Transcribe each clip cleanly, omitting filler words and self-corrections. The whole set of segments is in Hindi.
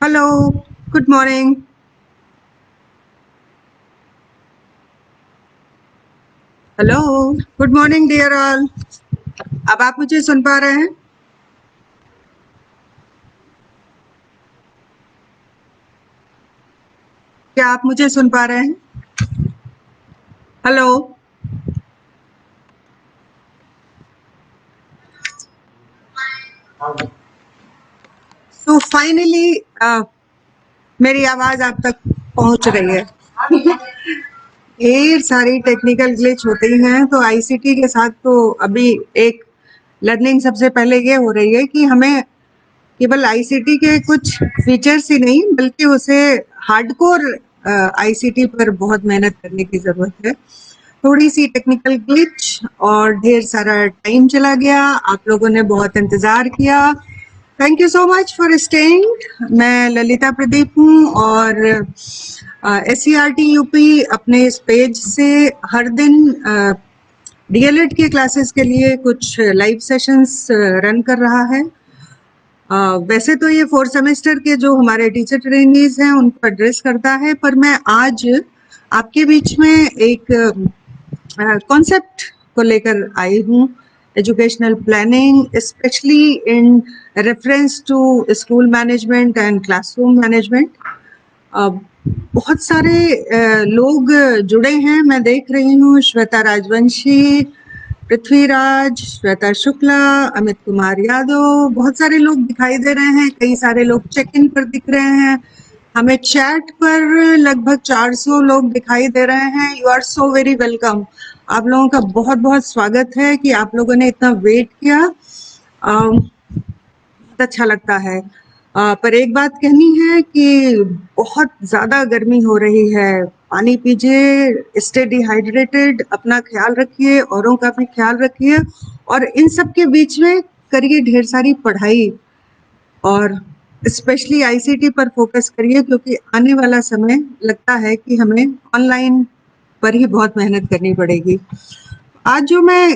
Hello, good morning. Hello, good morning dear all. अब आप मुझे सुन पा रहे हैं? क्या आप मुझे सुन पा रहे हैं? हेलो। सो फाइनली मेरी आवाज आप तक पहुंच रही है। ढेर सारी टेक्निकल ग्लिच होती हैं, तो आईसीटी के साथ तो अभी एक लर्निंग सबसे पहले ये हो रही है कि हमें केवल आईसीटी के कुछ फीचर्स ही नहीं बल्कि उसे हार्डकोर आईसीटी पर बहुत मेहनत करने की जरूरत है। थोड़ी सी टेक्निकल ग्लिच और ढेर सारा टाइम चला गया। आप लोगों ने बहुत इंतजार किया। Thank you so much for staying. मैं ललिता प्रदीप हूँ और SCRT यूपी अपने इस पेज से हर दिन डीएलएड के क्लासेस के लिए कुछ लाइव सेशंस रन कर रहा है। वैसे तो ये 4 सेमेस्टर के जो हमारे टीचर ट्रेनीज हैं उनको एड्रेस करता है, पर मैं आज आपके बीच में एक कॉन्सेप्ट को लेकर आई हूँ। Educational planning, specially in reference to school management and classroom management. बहुत सारे लोग जुड़े हैं, मैं देख रही हूँ। श्वेता राजवंशी, पृथ्वीराज, श्वेता शुक्ला, अमित कुमार यादव, बहुत सारे लोग दिखाई दे रहे हैं। कई सारे लोग चेक इन पर दिख रहे हैं। हमें चैट पर लगभग 400 लोग दिखाई दे रहे हैं। You are so very welcome. आप लोगों का बहुत बहुत स्वागत है कि आप लोगों ने इतना वेट किया। बहुत अच्छा लगता है। पर एक बात कहनी है कि बहुत ज्यादा गर्मी हो रही है। पानी पीजिए, स्टे डिहाइड्रेटेड, अपना ख्याल रखिए, औरों का भी ख्याल रखिए और इन सब के बीच में करिए ढेर सारी पढ़ाई और स्पेशली आईसीटी पर फोकस करिए, क्योंकि आने वाला समय लगता है कि हमें ऑनलाइन पर ही बहुत मेहनत करनी पड़ेगी। आज जो मैं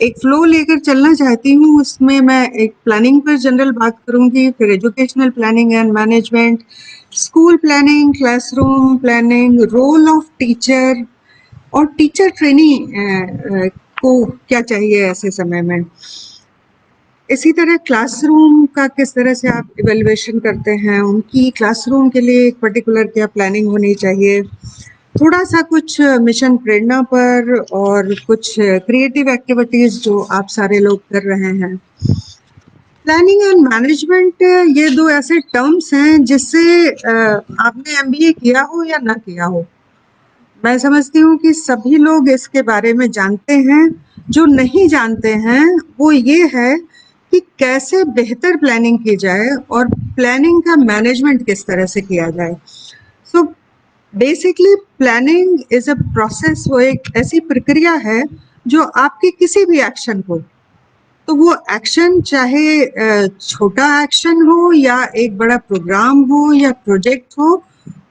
एक फ्लो लेकर चलना चाहती हूँ, उसमें मैं एक प्लानिंग पर जनरल बात करूंगी, फिर educational planning and management, school planning, classroom planning, role of teacher और टीचर ट्रेनी को क्या चाहिए ऐसे समय में। इसी तरह क्लासरूम का किस तरह से आप इवेल्युएशन करते हैं, उनकी क्लासरूम के लिए एक पर्टिकुलर क्या प्लानिंग होनी चाहिए। थोड़ा सा कुछ मिशन प्रेरणा पर और कुछ क्रिएटिव एक्टिविटीज जो आप सारे लोग कर रहे हैं। प्लानिंग एंड मैनेजमेंट, ये दो ऐसे टर्म्स हैं जिससे आपने एमबीए किया हो या ना किया हो, मैं समझती हूँ कि सभी लोग इसके बारे में जानते हैं। जो नहीं जानते हैं वो ये है कि कैसे बेहतर प्लानिंग की जाए और प्लानिंग का मैनेजमेंट किस तरह से किया जाए। So basically planning is a process, वो एक ऐसी प्रक्रिया है जो आपके किसी भी एक्शन को, तो वो एक्शन चाहे छोटा एक्शन हो या एक बड़ा प्रोग्राम हो या प्रोजेक्ट हो,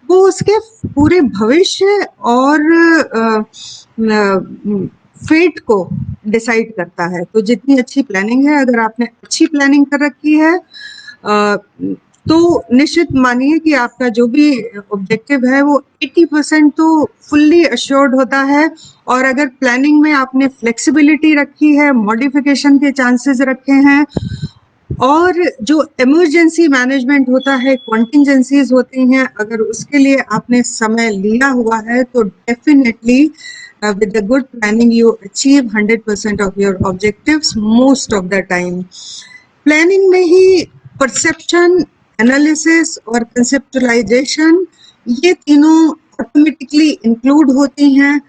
वो उसके पूरे भविष्य और फेट को डिसाइड करता है। तो जितनी अच्छी प्लानिंग है, अगर आपने अच्छी प्लानिंग कर रखी है तो निश्चित मानिए कि आपका जो भी ऑब्जेक्टिव है वो 80% तो फुल्ली अश्योर्ड होता है। और अगर प्लानिंग में आपने फ्लेक्सिबिलिटी रखी है, मॉडिफिकेशन के चांसेस रखे हैं, और जो इमरजेंसी मैनेजमेंट होता है, कॉन्टिजेंसीज होती हैं, अगर उसके लिए आपने समय लिया हुआ है तो definitely with the good planning you achieve 100% of your objectives most of the time. Planning में ही परसेप्शन, एनालिसिस और कंसेप्चुलाइजेशन, ये तीनों ऑटोमेटिकली इंक्लूड होती हैं।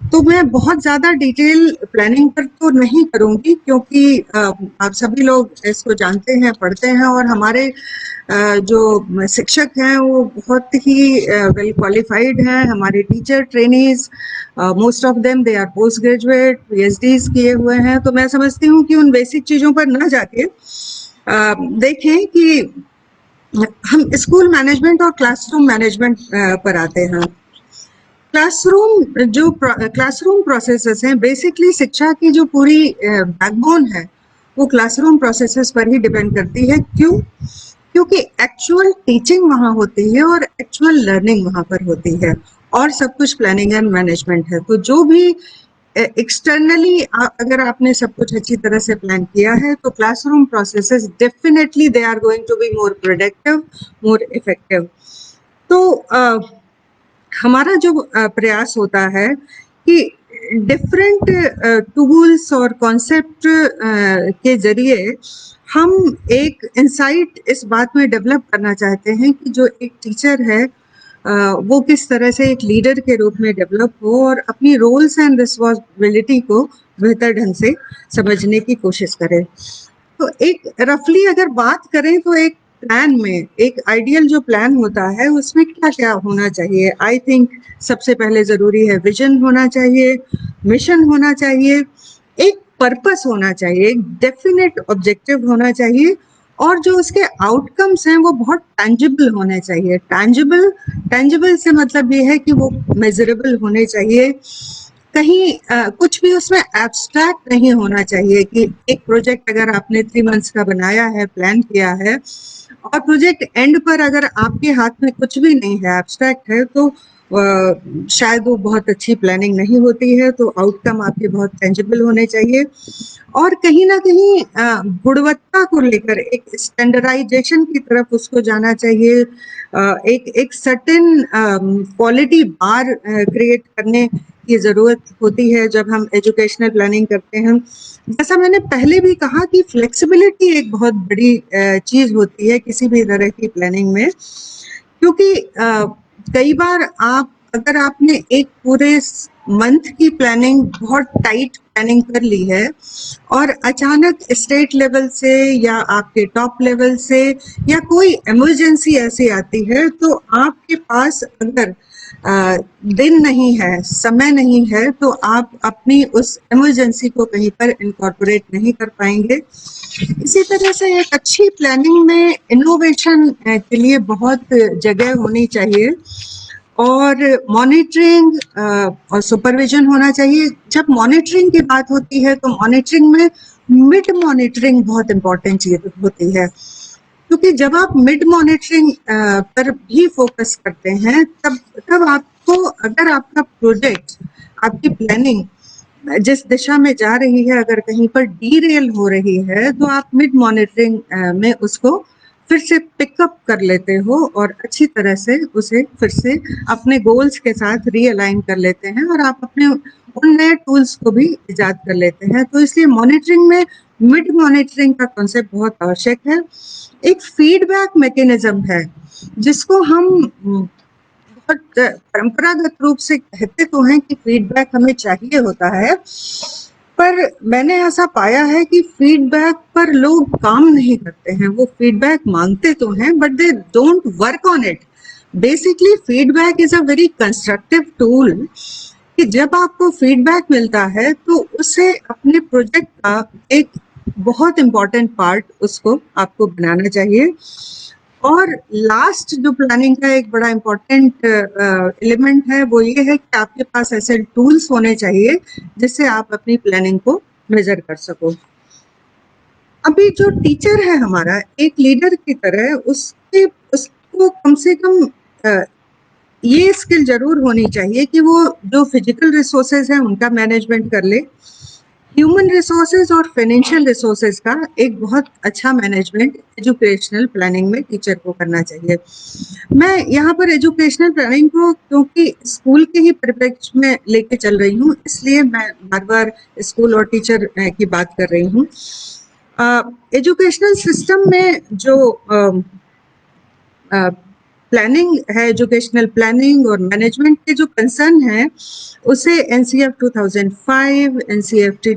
तो मैं बहुत ज़्यादा डिटेल प्लानिंग पर तो नहीं करूँगी, क्योंकि आप सभी लोग इसको जानते हैं, पढ़ते हैं, और हमारे जो शिक्षक हैं वो बहुत ही वेल क्वालिफाइड हैं। हमारे teacher trainees, most of them they R post graduate, PhDs किए हुए हैं। तो मैं समझती हूँ कि उन बेसिक चीज़ों पर ना जाके देखें कि हम स्कूल मैनेजमेंट और क्लासरूम मैनेजमेंट पर आते हैं। क्लासरूम प्रोसेसेस हैं, बेसिकली शिक्षा की जो पूरी बैकबोन है वो क्लासरूम प्रोसेसेस पर ही डिपेंड करती है। क्यों? क्योंकि एक्चुअल टीचिंग वहाँ होती है और एक्चुअल लर्निंग वहाँ पर होती है, और सब कुछ प्लानिंग एंड मैनेजमेंट है। तो जो भी एक्सटर्नली अगर आपने सब कुछ अच्छी तरह से प्लान किया है तो classroom processes definitely they are going to be more productive, more effective. तो हमारा जो प्रयास होता है कि डिफरेंट टूल्स और कॉन्सेप्ट के जरिए हम एक इंसाइट इस बात में डेवलप करना चाहते हैं कि जो एक टीचर है वो किस तरह से एक लीडर के रूप में डेवलप हो और अपनी रोल्स एंड रिस्पॉन्सिबिलिटी को बेहतर ढंग से समझने की कोशिश करे। तो एक रफली अगर बात करें तो एक प्लान में, एक आइडियल जो प्लान होता है उसमें क्या क्या होना चाहिए? आई थिंक सबसे पहले जरूरी है विजन होना चाहिए, मिशन होना चाहिए, एक पर्पस होना चाहिए, एक डेफिनेट ऑब्जेक्टिव होना चाहिए, और जो उसके आउटकम्स हैं वो बहुत टैंजिबल होने चाहिए। टैंजिबल से मतलब ये है कि वो मेजरेबल होने चाहिए, कहीं कुछ भी उसमें एब्स्ट्रैक्ट नहीं होना चाहिए कि एक प्रोजेक्ट अगर आपने 3 मंथ्स का बनाया है, प्लान किया है, और प्रोजेक्ट एंड पर अगर आपके हाथ में कुछ भी नहीं है, एब्स्ट्रैक्ट है, तो शायद वो बहुत अच्छी प्लानिंग नहीं होती है। तो आउटकम आपके बहुत टेंजिबल होने चाहिए, और कहीं ना कहीं गुणवत्ता को लेकर एक स्टैंडर्डाइजेशन की तरफ उसको जाना चाहिए। एक एक सर्टेन क्वालिटी बार क्रिएट करने की जरूरत होती है जब हम एजुकेशनल प्लानिंग करते हैं। जैसा मैंने पहले भी कहा कि फ्लेक्सिबिलिटी एक बहुत बड़ी चीज होती है किसी भी तरह की प्लानिंग में, क्योंकि कई बार आप अगर आपने एक पूरे मंथ की प्लानिंग, बहुत टाइट प्लानिंग कर ली है, और अचानक स्टेट लेवल से या आपके टॉप लेवल से या कोई इमरजेंसी ऐसी आती है, तो आपके पास अगर दिन नहीं है, समय नहीं है, तो आप अपनी उस इमरजेंसी को कहीं पर इनकॉर्पोरेट नहीं कर पाएंगे। इसी तरह से एक अच्छी प्लानिंग में इनोवेशन के लिए बहुत जगह होनी चाहिए, और मॉनिटरिंग और सुपरविजन होना चाहिए। जब मॉनिटरिंग की बात होती है तो मॉनिटरिंग में मिड मॉनिटरिंग बहुत इम्पोर्टेंट चीज होती है, क्योंकि जब आप मिड मॉनिटरिंग पर भी फोकस करते हैं तब आपको, अगर आपका प्रोजेक्ट, आपकी प्लानिंग जिस दिशा में जा रही है, अगर कहीं पर डीरेल हो रही है, तो आप मिड मॉनिटरिंग में उसको फिर से पिकअप कर लेते हो और अच्छी तरह से उसे फिर से अपने गोल्स के साथ रीअलाइन कर लेते हैं, और आप अपने उन नए टूल्स को भी इजाद कर लेते हैं। तो इसलिए मॉनिटरिंग में मिड मॉनिटरिंग का कॉन्सेप्ट बहुत आवश्यक है। एक फीडबैक मैकेनिज्म है जिसको हम बहुत परंपरागत रूप से कहते तो हैं कि फीडबैक हमें चाहिए होता है, पर मैंने ऐसा पाया है कि फीडबैक पर लोग काम नहीं करते हैं। वो फीडबैक मांगते तो हैं but they don't work on it. Basically feedback is a very constructive tool, कि जब आपको फीडबैक मिलता है तो उसे अपने प्रोजेक्ट का एक बहुत इम्पोर्टेंट पार्ट उसको आपको बनाना चाहिए। और लास्ट जो प्लानिंग का एक बड़ा इम्पोर्टेंट एलिमेंट है वो ये है कि आपके पास ऐसे टूल्स होने चाहिए जिससे आप अपनी प्लानिंग को मेजर कर सको। अभी जो टीचर है हमारा, एक लीडर की तरह उसको कम से कम ये स्किल जरूर होनी चाहिए कि वो जो फिजिकल रिसोर्सेज है उनका मैनेजमेंट कर ले, ह्यूमन रिसोर्सेज और फाइनेंशियल रिसोर्सेज का एक बहुत अच्छा मैनेजमेंट एजुकेशनल प्लानिंग में टीचर को करना चाहिए। मैं यहाँ पर एजुकेशनल प्लानिंग को क्योंकि स्कूल के ही परिप्रेक्ष्य में लेके चल रही हूँ, इसलिए मैं बार बार स्कूल और टीचर की बात कर रही हूँ। एजुकेशनल सिस्टम में जो प्लानिंग है, एजुकेशनल प्लानिंग और मैनेजमेंट के जो कंसर्न है, उसे एनसीएफ 2005, एनसीएफटी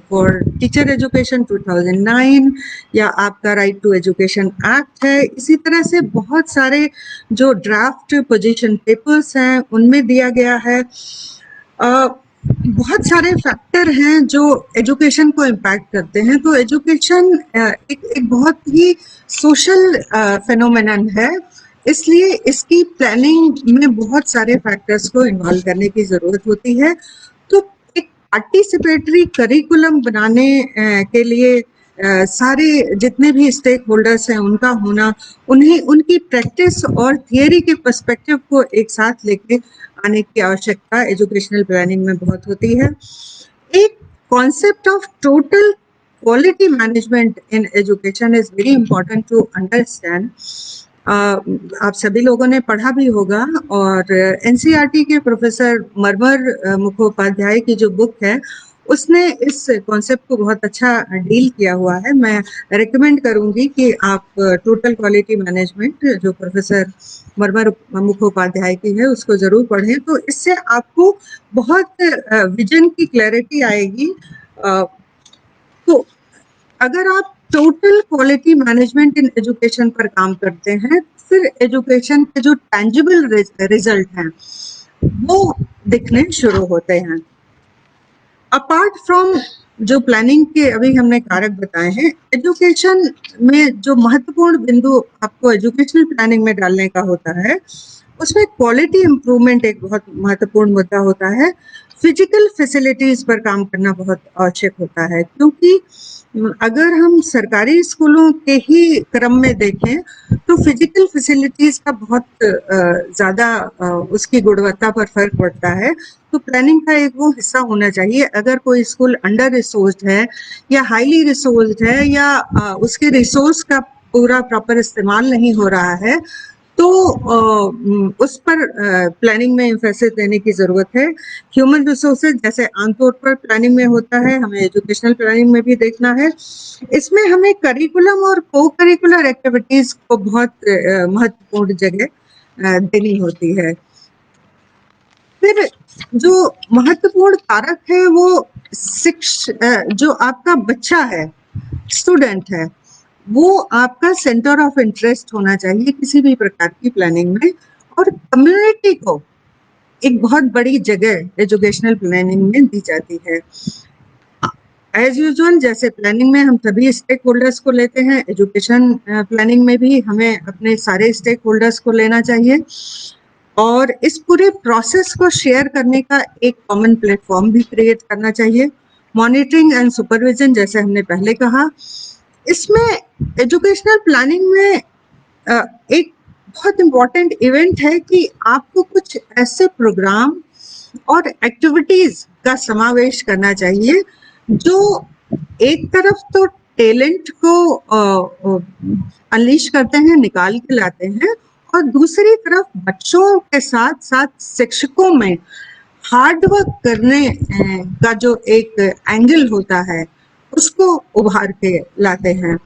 फॉर टीचर एजुकेशन 2009, या आपका राइट टू एजुकेशन एक्ट है। इसी तरह से बहुत सारे जो ड्राफ्ट पोजीशन पेपर्स हैं उनमें दिया गया है। बहुत सारे फैक्टर हैं जो एजुकेशन को इम्पैक्ट करते हैं। तो एजुकेशन एक बहुत ही सोशल फेनोमेनन है, इसलिए इसकी प्लानिंग में बहुत सारे फैक्टर्स को इन्वॉल्व करने की जरूरत होती है। तो एक पार्टिसिपेटरी करिकुलम बनाने के लिए सारे जितने भी स्टेक होल्डर्स हैं उनका होना, उन्हें उनकी प्रैक्टिस और थियरी के पर्सपेक्टिव को एक साथ लेके आने की आवश्यकता एजुकेशनल प्लानिंग में बहुत होती है। एक concept of total quality management in education is very important to understand. आप सभी लोगों ने पढ़ा भी होगा, और एनसीईआरटी के प्रोफेसर मरमर मुखोपाध्याय की जो बुक है उसने इस कॉन्सेप्ट को बहुत अच्छा डील किया हुआ है। मैं रिकमेंड करूंगी कि आप टोटल क्वालिटी मैनेजमेंट जो प्रोफेसर मरमर मुखोपाध्याय की है उसको जरूर पढ़ें, तो इससे आपको बहुत विजन की क्लैरिटी आएगी। तो अगर आप total quality management in education पर काम करते हैं, फिर एजुकेशन के जो टैंजिबल रिजल्ट हैं वो दिखने शुरू होते हैं। अपार्ट फ्रॉम जो प्लानिंग के अभी हमने कारक बताए हैं, एजुकेशन में जो महत्वपूर्ण बिंदु आपको एजुकेशनल प्लानिंग में डालने का होता है उसमें क्वालिटी इंप्रूवमेंट एक बहुत महत्वपूर्ण मुद्दा होता है। फिजिकल फैसिलिटीज पर काम करना बहुत आवश्यक होता है, क्योंकि अगर हम सरकारी स्कूलों के ही क्रम में देखें तो फिजिकल फैसिलिटीज का बहुत ज्यादा उसकी गुणवत्ता पर फर्क पड़ता है। तो प्लानिंग का एक वो हिस्सा होना चाहिए। अगर कोई स्कूल अंडर रिसोर्स्ड है या हाईली रिसोर्स्ड है या उसके रिसोर्स का पूरा प्रॉपर इस्तेमाल नहीं हो रहा है, तो उस पर प्लानिंग में एम्फेसिस देने की जरूरत है। ह्यूमन रिसोर्सेज जैसे आमतौर पर प्लानिंग में होता है, हमें एजुकेशनल प्लानिंग में भी देखना है। इसमें हमें करिकुलम और को करिकुलर एक्टिविटीज को बहुत महत्वपूर्ण जगह देनी होती है। फिर जो महत्वपूर्ण कारक है वो जो आपका बच्चा है, स्टूडेंट है, वो आपका सेंटर ऑफ इंटरेस्ट होना चाहिए किसी भी प्रकार की प्लानिंग में। और कम्युनिटी को एक बहुत बड़ी जगह एजुकेशनल प्लानिंग में दी जाती है। एज यूजुअल जैसे प्लानिंग में हम सभी स्टेक होल्डर्स को लेते हैं, एजुकेशन प्लानिंग में भी हमें अपने सारे स्टेक होल्डर्स को लेना चाहिए और इस पूरे प्रोसेस को शेयर करने का एक कॉमन प्लेटफॉर्म भी क्रिएट करना चाहिए। मॉनिटरिंग एंड सुपरविजन जैसे हमने पहले कहा, इसमें एजुकेशनल प्लानिंग में एक बहुत इम्पोर्टेंट इवेंट है कि आपको कुछ ऐसे प्रोग्राम और एक्टिविटीज का समावेश करना चाहिए जो एक तरफ तो टैलेंट को अनलीश करते हैं, निकाल के लाते हैं, और दूसरी तरफ बच्चों के साथ साथ शिक्षकों में हार्ड वर्क करने का जो एक एंगल होता है उसको उभार के लाते हैं।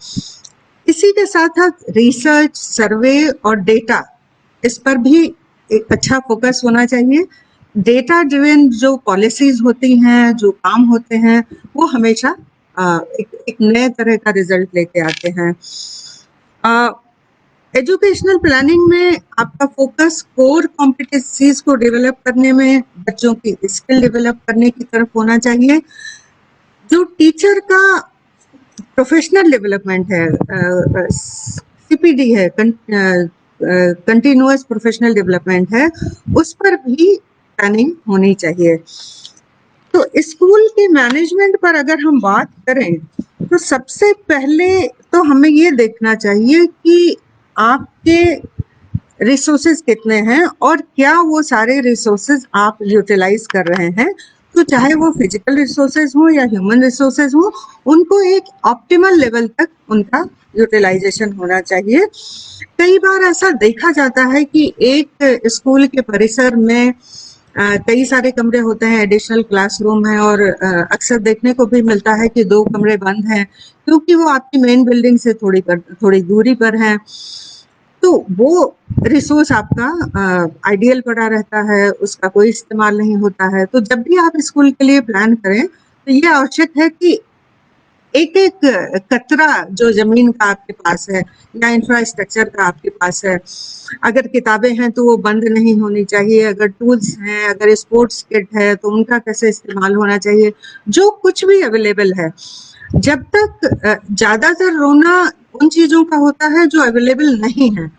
इसी के साथ साथ रिसर्च, सर्वे और डेटा, इस पर भी एक अच्छा फोकस होना चाहिए। डेटा ड्रिवन जो पॉलिसीज होती हैं, जो काम होते हैं, वो हमेशा एक नए तरह का रिजल्ट लेके आते हैं। एजुकेशनल प्लानिंग में आपका फोकस कोर कॉम्पिटेंसीज को डेवलप करने में, बच्चों की स्किल डेवलप करने की तरफ होना चाहिए। जो टीचर का प्रोफेशनल डेवलपमेंट है, सीपीडी है, कंटिन्यूअस प्रोफेशनल डेवलपमेंट है, उस पर भी प्लानिंग होनी चाहिए। तो स्कूल के मैनेजमेंट पर अगर हम बात करें तो सबसे पहले तो हमें ये देखना चाहिए कि आपके रिसोर्सेज कितने हैं और क्या वो सारे रिसोर्सेज आप यूटिलाइज कर रहे हैं। तो चाहे वो फिजिकल रिसोर्सेज हो या ह्यूमन रिसोर्सेज हो, उनको एक ऑप्टिमल लेवल तक उनका यूटिलाइजेशन होना चाहिए। कई बार ऐसा देखा जाता है कि एक स्कूल के परिसर में कई सारे कमरे होते हैं, एडिशनल क्लासरूम है, और अक्सर देखने को भी मिलता है कि 2 कमरे बंद हैं क्योंकि वो आपकी मेन बिल्डिंग से थोड़ी दूरी पर है। तो वो रिसोर्स आपका आइडियल पड़ा रहता है, उसका कोई इस्तेमाल नहीं होता है। तो जब भी आप स्कूल के लिए प्लान करें तो ये आवश्यक है कि एक एक कतरा जो जमीन का आपके पास है या इंफ्रास्ट्रक्चर का आपके पास है, अगर किताबें हैं तो वो बंद नहीं होनी चाहिए, अगर टूल्स हैं, अगर स्पोर्ट्स किट है तो उनका कैसे इस्तेमाल होना चाहिए, जो कुछ भी अवेलेबल है। जब तक ज्यादातर रोना उन चीजों का होता है जो अवेलेबल नहीं है,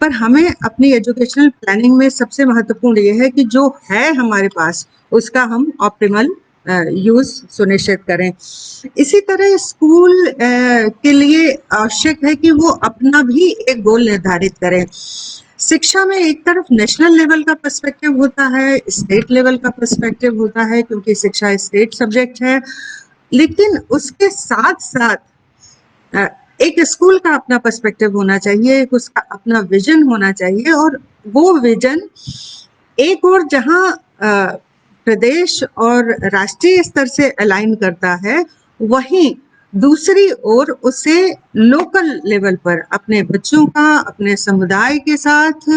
पर हमें अपनी एजुकेशनल प्लानिंग में सबसे महत्वपूर्ण ये है कि जो है हमारे पास उसका हम ऑप्टिमल यूज सुनिश्चित करें। इसी तरह स्कूल के लिए आवश्यक है कि वो अपना भी एक गोल निर्धारित करें। शिक्षा में एक तरफ नेशनल लेवल का पर्सपेक्टिव होता है, स्टेट लेवल का पर्सपेक्टिव होता है, क्योंकि शिक्षा स्टेट सब्जेक्ट है, लेकिन उसके साथ साथ एक स्कूल का अपना पर्सपेक्टिव होना चाहिए, एक उसका अपना विजन होना चाहिए, और वो विजन एक और जहां प्रदेश और राष्ट्रीय स्तर से अलाइन करता है, वहीं दूसरी ओर उसे लोकल लेवल पर अपने बच्चों का, अपने समुदाय के साथ,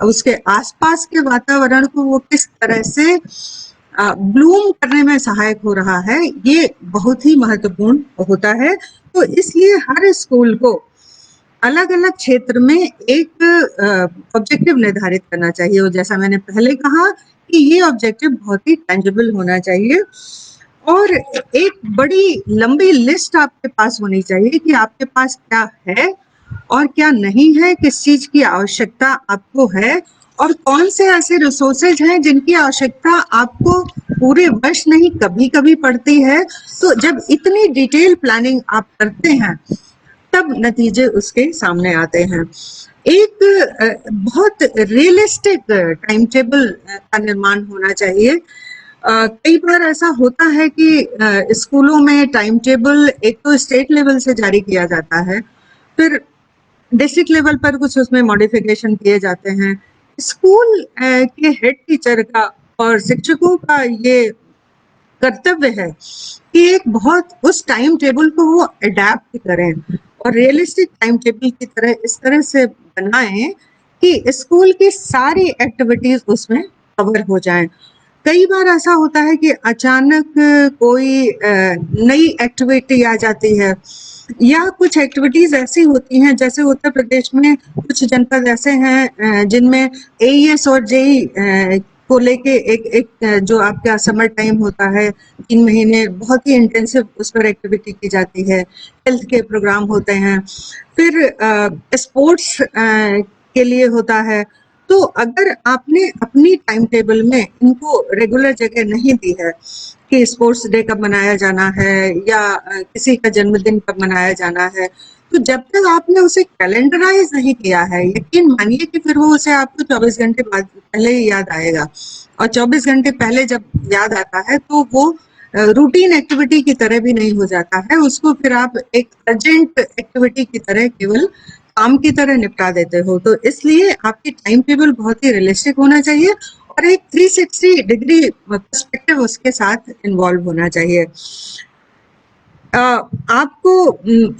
उसके आसपास के वातावरण को वो किस तरह से ब्लूम करने में सहायक हो रहा है, ये बहुत ही महत्वपूर्ण होता है। तो इसलिए हर स्कूल को अलग अलग क्षेत्र में एक ऑब्जेक्टिव निर्धारित करना चाहिए, और जैसा मैंने पहले कहा कि ये ऑब्जेक्टिव बहुत ही टेंजिबल होना चाहिए, और एक बड़ी लंबी लिस्ट आपके पास होनी चाहिए कि आपके पास क्या है और क्या नहीं है, किस चीज की आवश्यकता आपको है, और कौन से ऐसे रिसोर्सेज हैं जिनकी आवश्यकता आपको पूरे वर्ष नहीं कभी कभी पड़ती है। तो जब इतनी डिटेल प्लानिंग आप करते हैं तब नतीजे उसके सामने आते हैं। एक बहुत रियलिस्टिक टाइम टेबल का निर्माण होना चाहिए। कई बार ऐसा होता है कि स्कूलों में टाइम टेबल एक तो स्टेट लेवल से जारी किया जाता है, फिर डिस्ट्रिक्ट लेवल पर कुछ उसमें मॉडिफिकेशन किए जाते हैं। स्कूल के हेड टीचर का और शिक्षकों का ये कर्तव्य है कि एक बहुत उस टाइम टेबल को वो अडेप्ट करें और रियलिस्टिक टाइम टेबल की तरह इस तरह से बनाएं कि स्कूल की सारी एक्टिविटीज उसमें कवर हो जाएं। कई बार ऐसा होता है कि अचानक कोई नई एक्टिविटी आ जाती है, या कुछ एक्टिविटीज ऐसी होती हैं, जैसे उत्तर प्रदेश में कुछ जनपद ऐसे हैं जिनमें एईएस और जेई को लेके एक जो आपका समर टाइम होता है, 3 महीने बहुत ही इंटेंसिव उस पर एक्टिविटी की जाती है, हेल्थ के प्रोग्राम होते हैं, फिर स्पोर्ट्स के लिए होता है। तो अगर आपने अपनी टाइम टेबल में इनको रेगुलर जगह नहीं दी है कि स्पोर्ट्स डे कब मनाया जाना है या किसी का जन्मदिन कब मनाया जाना है, तो जब तक आपने उसे कैलेंडराइज नहीं किया है, यकीन मानिए कि फिर वो उसे आपको 24 घंटे बाद पहले ही याद आएगा, और 24 घंटे पहले जब याद आता है तो वो रूटीन एक्टिविटी की तरह भी नहीं हो जाता है, उसको फिर आप एक अर्जेंट एक्टिविटी की तरह केवल काम की तरह निपटा देते हो। तो इसलिए आपकी टाइम टेबल बहुत ही रियलिस्टिक होना चाहिए और एक 360 डिग्री पर्सपेक्टिव उसके साथ इन्वॉल्व होना चाहिए। आपको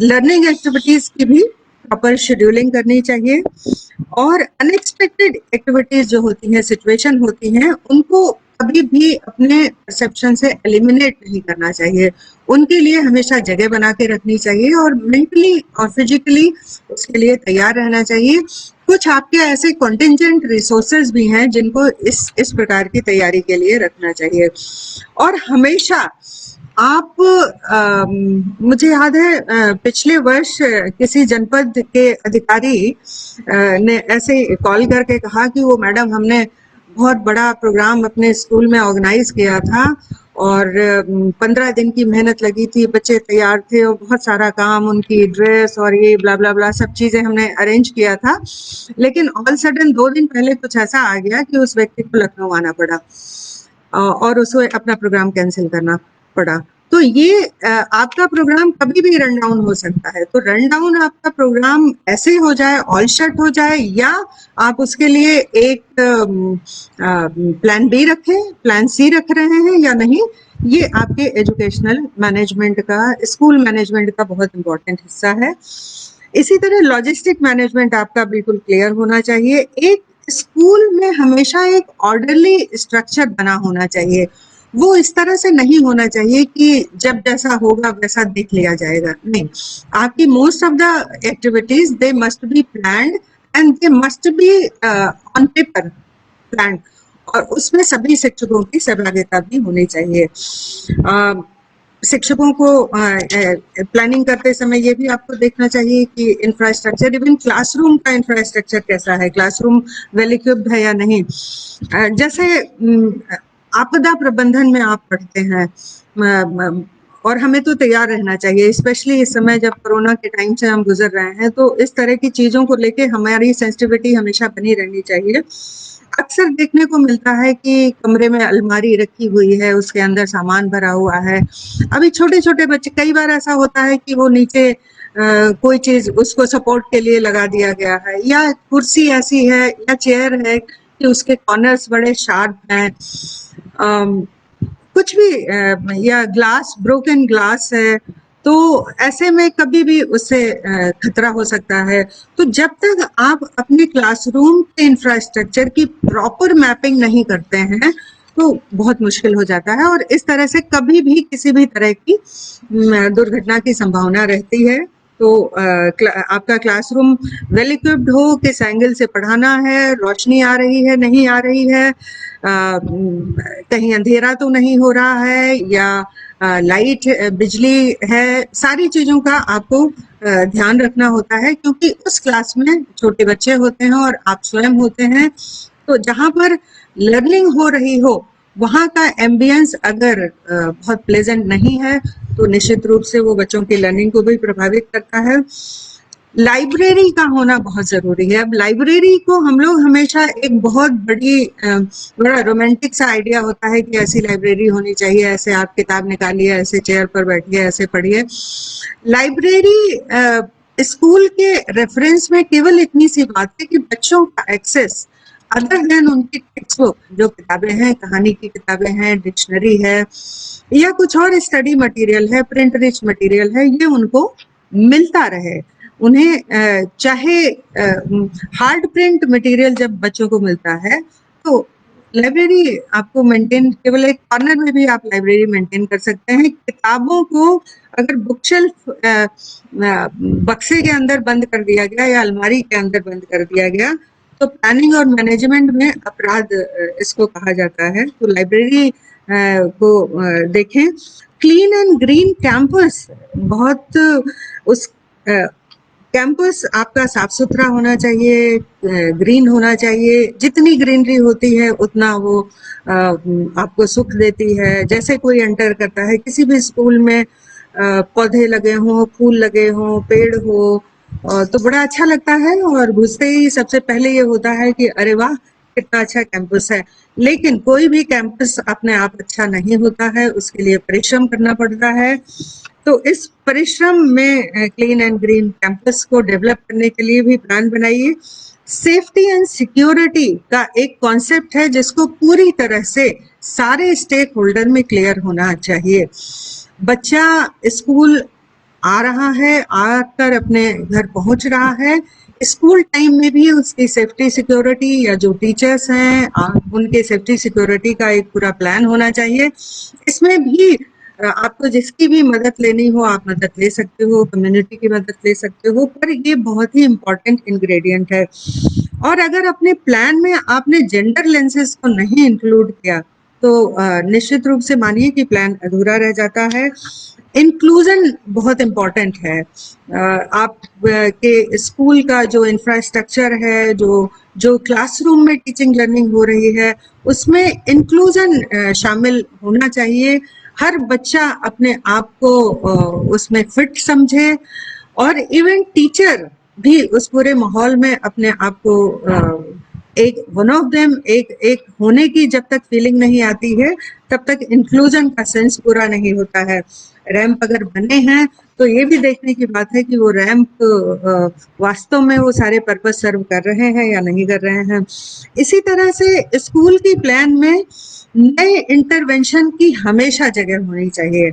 लर्निंग एक्टिविटीज की भी प्रॉपर शेड्यूलिंग करनी चाहिए, और अनएक्सपेक्टेड एक्टिविटीज जो होती हैं, सिचुएशन होती हैं, उनको कभी भी अपने परसेप्शन से एलिमिनेट नहीं करना चाहिए। उनके लिए हमेशा जगह बना के रखनी चाहिए और मेंटली और फिजिकली उसके लिए तैयार रहना चाहिए। कुछ आपके ऐसे कॉन्टिजेंट रिसोर्सेज भी हैं जिनको इस प्रकार की तैयारी के लिए रखना चाहिए। और हमेशा आप मुझे याद है पिछले वर्ष किसी जनपद के अधिकारी ने ऐसे कॉल करके कहा कि वो मैडम, हमने बहुत बड़ा प्रोग्राम अपने स्कूल में ऑर्गेनाइज किया था और 15 दिन की मेहनत लगी थी, बच्चे तैयार थे और बहुत सारा काम, उनकी ड्रेस और ये ब्ला ब्ला ब्ला सब चीजें हमने अरेंज किया था, लेकिन ऑल सडन 2 दिन पहले कुछ ऐसा आ गया कि उस व्यक्ति को लखनऊ आना पड़ा और उसको अपना प्रोग्राम कैंसिल करना पड़ा। तो ये आपका प्रोग्राम कभी भी रन डाउन हो सकता है। तो रन डाउन आपका प्रोग्राम ऐसे हो जाए, ऑल शट हो जाए, या आप उसके लिए एक प्लान बी रखें, प्लान सी रख रहे हैं या नहीं, ये आपके एजुकेशनल मैनेजमेंट का, स्कूल मैनेजमेंट का बहुत इंपॉर्टेंट हिस्सा है। इसी तरह लॉजिस्टिक मैनेजमेंट आपका बिल्कुल क्लियर होना चाहिए। एक स्कूल में हमेशा एक ऑर्डरली स्ट्रक्चर बना होना चाहिए। वो इस तरह से नहीं होना चाहिए कि जब जैसा होगा वैसा देख लिया जाएगा, नहीं। आपकी most of the activities they must be planned and they must be on paper planned, और उसमें सभी शिक्षकों की सहभागिता भी होनी चाहिए। शिक्षकों को प्लानिंग करते समय ये भी आपको देखना चाहिए कि इंफ्रास्ट्रक्चर, इवन क्लासरूम का इंफ्रास्ट्रक्चर कैसा है, क्लासरूम वेल इक्विप्ड है या नहीं। जैसे आपदा प्रबंधन में आप पढ़ते हैं, और हमें तो तैयार रहना चाहिए, स्पेशली इस समय जब कोरोना के टाइम से हम गुजर रहे हैं, तो इस तरह की चीजों को लेके हमारी सेंसिटिविटी हमेशा बनी रहनी चाहिए। अक्सर देखने को मिलता है कि कमरे में अलमारी रखी हुई है, उसके अंदर सामान भरा हुआ है। अभी छोटे-छोटे बच्चे, कई बार ऐसा होता है कि वो नीचे कोई चीज उसको सपोर्ट के लिए लगा दिया गया है, या कुर्सी ऐसी है या चेयर है कि उसके कॉर्नर्स बड़े शार्प हैं, कुछ भी, या ग्लास, ब्रोकन ग्लास है, तो ऐसे में कभी भी उससे खतरा हो सकता है। तो जब तक आप अपने क्लासरूम के इंफ्रास्ट्रक्चर की प्रॉपर मैपिंग नहीं करते हैं, तो बहुत मुश्किल हो जाता है, और इस तरह से कभी भी किसी भी तरह की दुर्घटना की संभावना रहती है। तो आपका क्लासरूम वेल इक्विप्ड हो, किस एंगल से पढ़ाना है, रोशनी आ रही है, नहीं आ रही है, कहीं अंधेरा तो नहीं हो रहा है, या लाइट, बिजली है, सारी चीजों का आपको ध्यान रखना होता है, क्योंकि उस क्लास में छोटे बच्चे होते हैं और आप स्वयं होते हैं। तो जहां पर लर्निंग हो रही हो, वहां का एम्बियंस अगर बहुत प्लेजेंट नहीं है, तो निश्चित रूप से वो बच्चों की लर्निंग को भी प्रभावित करता है। लाइब्रेरी का होना बहुत जरूरी है। अब लाइब्रेरी को हम लोग हमेशा एक बहुत बड़ा रोमांटिक सा आइडिया होता है कि ऐसी लाइब्रेरी होनी चाहिए, ऐसे आप किताब निकालिए, ऐसे चेयर पर बैठिए, ऐसे पढ़िए। लाइब्रेरी स्कूल के रेफरेंस में केवल इतनी सी बात है कि बच्चों का एक्सेस अदर देन उनकी टेक्स्ट बुक, जो किताबें हैं, कहानी की किताबें हैं, डिक्शनरी है, या कुछ और स्टडी मटेरियल है, प्रिंट रिच मटेरियल है, ये उनको मिलता रहे। उन्हें चाहे हार्ड प्रिंट मटेरियल जब बच्चों को मिलता है, तो लाइब्रेरी आपको मेंटेन, केवल एक कॉर्नर में भी आप लाइब्रेरी मेंटेन कर सकते हैं। किताबों को अगर बुक शेल्फ बक्से के अंदर बंद कर दिया गया या अलमारी के अंदर बंद कर दिया गया, तो प्लानिंग और मैनेजमेंट में अपराध इसको कहा जाता है। तो लाइब्रेरी को देखें। क्लीन एंड ग्रीन कैंपस, बहुत उस कैंपस आपका साफ सुथरा होना चाहिए, ग्रीन होना चाहिए। जितनी ग्रीनरी होती है उतना वो आपको सुख देती है। जैसे कोई एंटर करता है किसी भी स्कूल में, पौधे लगे हों, फूल लगे हों, पेड़ हो, तो बड़ा अच्छा लगता है, और घुसते ही सबसे पहले ये होता है कि अरे वाह, कितना अच्छा कैंपस है। लेकिन कोई भी कैंपस अपने आप अच्छा नहीं होता है, उसके लिए परिश्रम करना पड़ता है। तो इस परिश्रम में क्लीन एंड ग्रीन कैंपस को डेवलप करने के लिए भी प्लान बनाइए। सेफ्टी एंड सिक्योरिटी का एक कॉन्सेप्ट है जिसको पूरी तरह से सारे स्टेक होल्डर में क्लियर होना चाहिए। बच्चा स्कूल आ रहा है, आकर अपने घर पहुंच रहा है, स्कूल टाइम में भी उसकी सेफ्टी सिक्योरिटी, या जो टीचर्स हैं उनके सेफ्टी सिक्योरिटी का एक पूरा प्लान होना चाहिए। इसमें भी आपको जिसकी भी मदद लेनी हो आप मदद ले सकते हो, कम्युनिटी की मदद ले सकते हो, पर ये बहुत ही इम्पोर्टेंट इंग्रेडिएंट है। और अगर अपने प्लान में आपने जेंडर लेंसेज को नहीं इंक्लूड किया, तो निश्चित रूप से मानिए कि प्लान अधूरा रह जाता है। इंक्लूजन बहुत इम्पोर्टेंट है। आप के स्कूल का जो इंफ्रास्ट्रक्चर है, जो क्लासरूम में टीचिंग लर्निंग हो रही है, उसमें इंक्लूजन शामिल होना चाहिए। हर बच्चा अपने आप को उसमें फिट समझे, और इवन टीचर भी उस पूरे माहौल में अपने आप को एक वन ऑफ देम, एक होने की जब तक फीलिंग नहीं आती है, तब तक इंक्लूजन का सेंस पूरा नहीं होता है। रैंप अगर बने हैं तो ये भी देखने की बात है कि वो रैंप वास्तव में वो सारे पर्पस सर्व कर रहे हैं या नहीं कर रहे हैं। इसी तरह से स्कूल की प्लान में नए इंटरवेंशन की हमेशा जगह होनी चाहिए।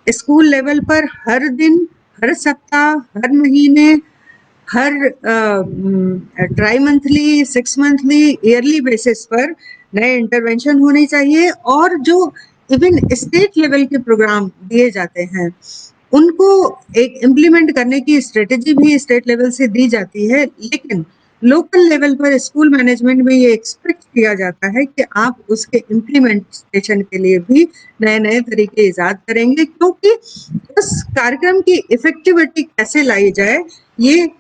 स्कूल लेवल पर हर दिन, हर सप्ताह, हर महीने, हर tri monthly, 6 monthly, yearly basis पर नए इंटरवेंशन होने चाहिए। और जो इवन स्टेट लेवल के प्रोग्राम दिए जाते हैं, उनको एक इम्प्लीमेंट करने की स्ट्रेटेजी भी स्टेट लेवल से दी जाती है, लेकिन लोकल लेवल पर स्कूल मैनेजमेंट में ये एक्सपेक्ट किया जाता है कि आप उसके इम्प्लीमेंटेशन के लिए भी नए नए तरीके ईजाद करेंगे, क्योंकि उस कार्यक्रम की इफेक्टिविटी कैसे लाई जाए, ये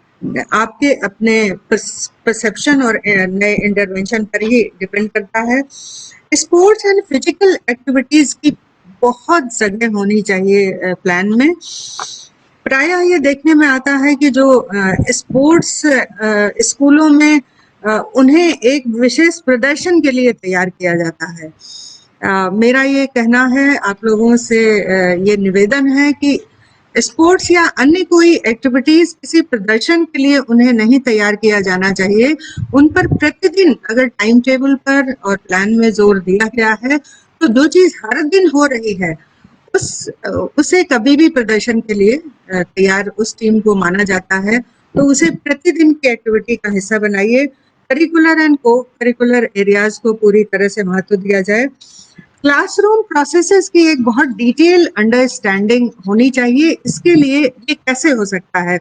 आपके अपने परसेप्शन और नए इंटरवेंशन पर ही डिपेंड करता है। स्पोर्ट्स एंड फिजिकल एक्टिविटीज की बहुत जगह होनी चाहिए प्लान में। प्रायः ये देखने में आता है कि जो स्पोर्ट्स स्कूलों में उन्हें एक विशेष प्रदर्शन के लिए तैयार किया जाता है। मेरा ये कहना है, आप लोगों से ये निवेदन है कि स्पोर्ट्स या अन्य कोई एक्टिविटीज किसी प्रदर्शन के लिए उन्हें नहीं तैयार किया जाना चाहिए। उन पर प्रतिदिन अगर टाइम टेबल पर और प्लान में जोर दिया गया है तो जो चीज हर दिन हो रही है उसे कभी भी प्रदर्शन के लिए तैयार उस टीम को माना जाता है, तो उसे प्रतिदिन की एक्टिविटी का हिस्सा बनाइए। करिकुलर एंड को करिकुलर एरियाज को पूरी तरह से महत्व दिया जाए। क्लासरूम प्रोसेसेस की एक बहुत डिटेल अंडरस्टैंडिंग होनी चाहिए। इसके लिए ये कैसे हो सकता है,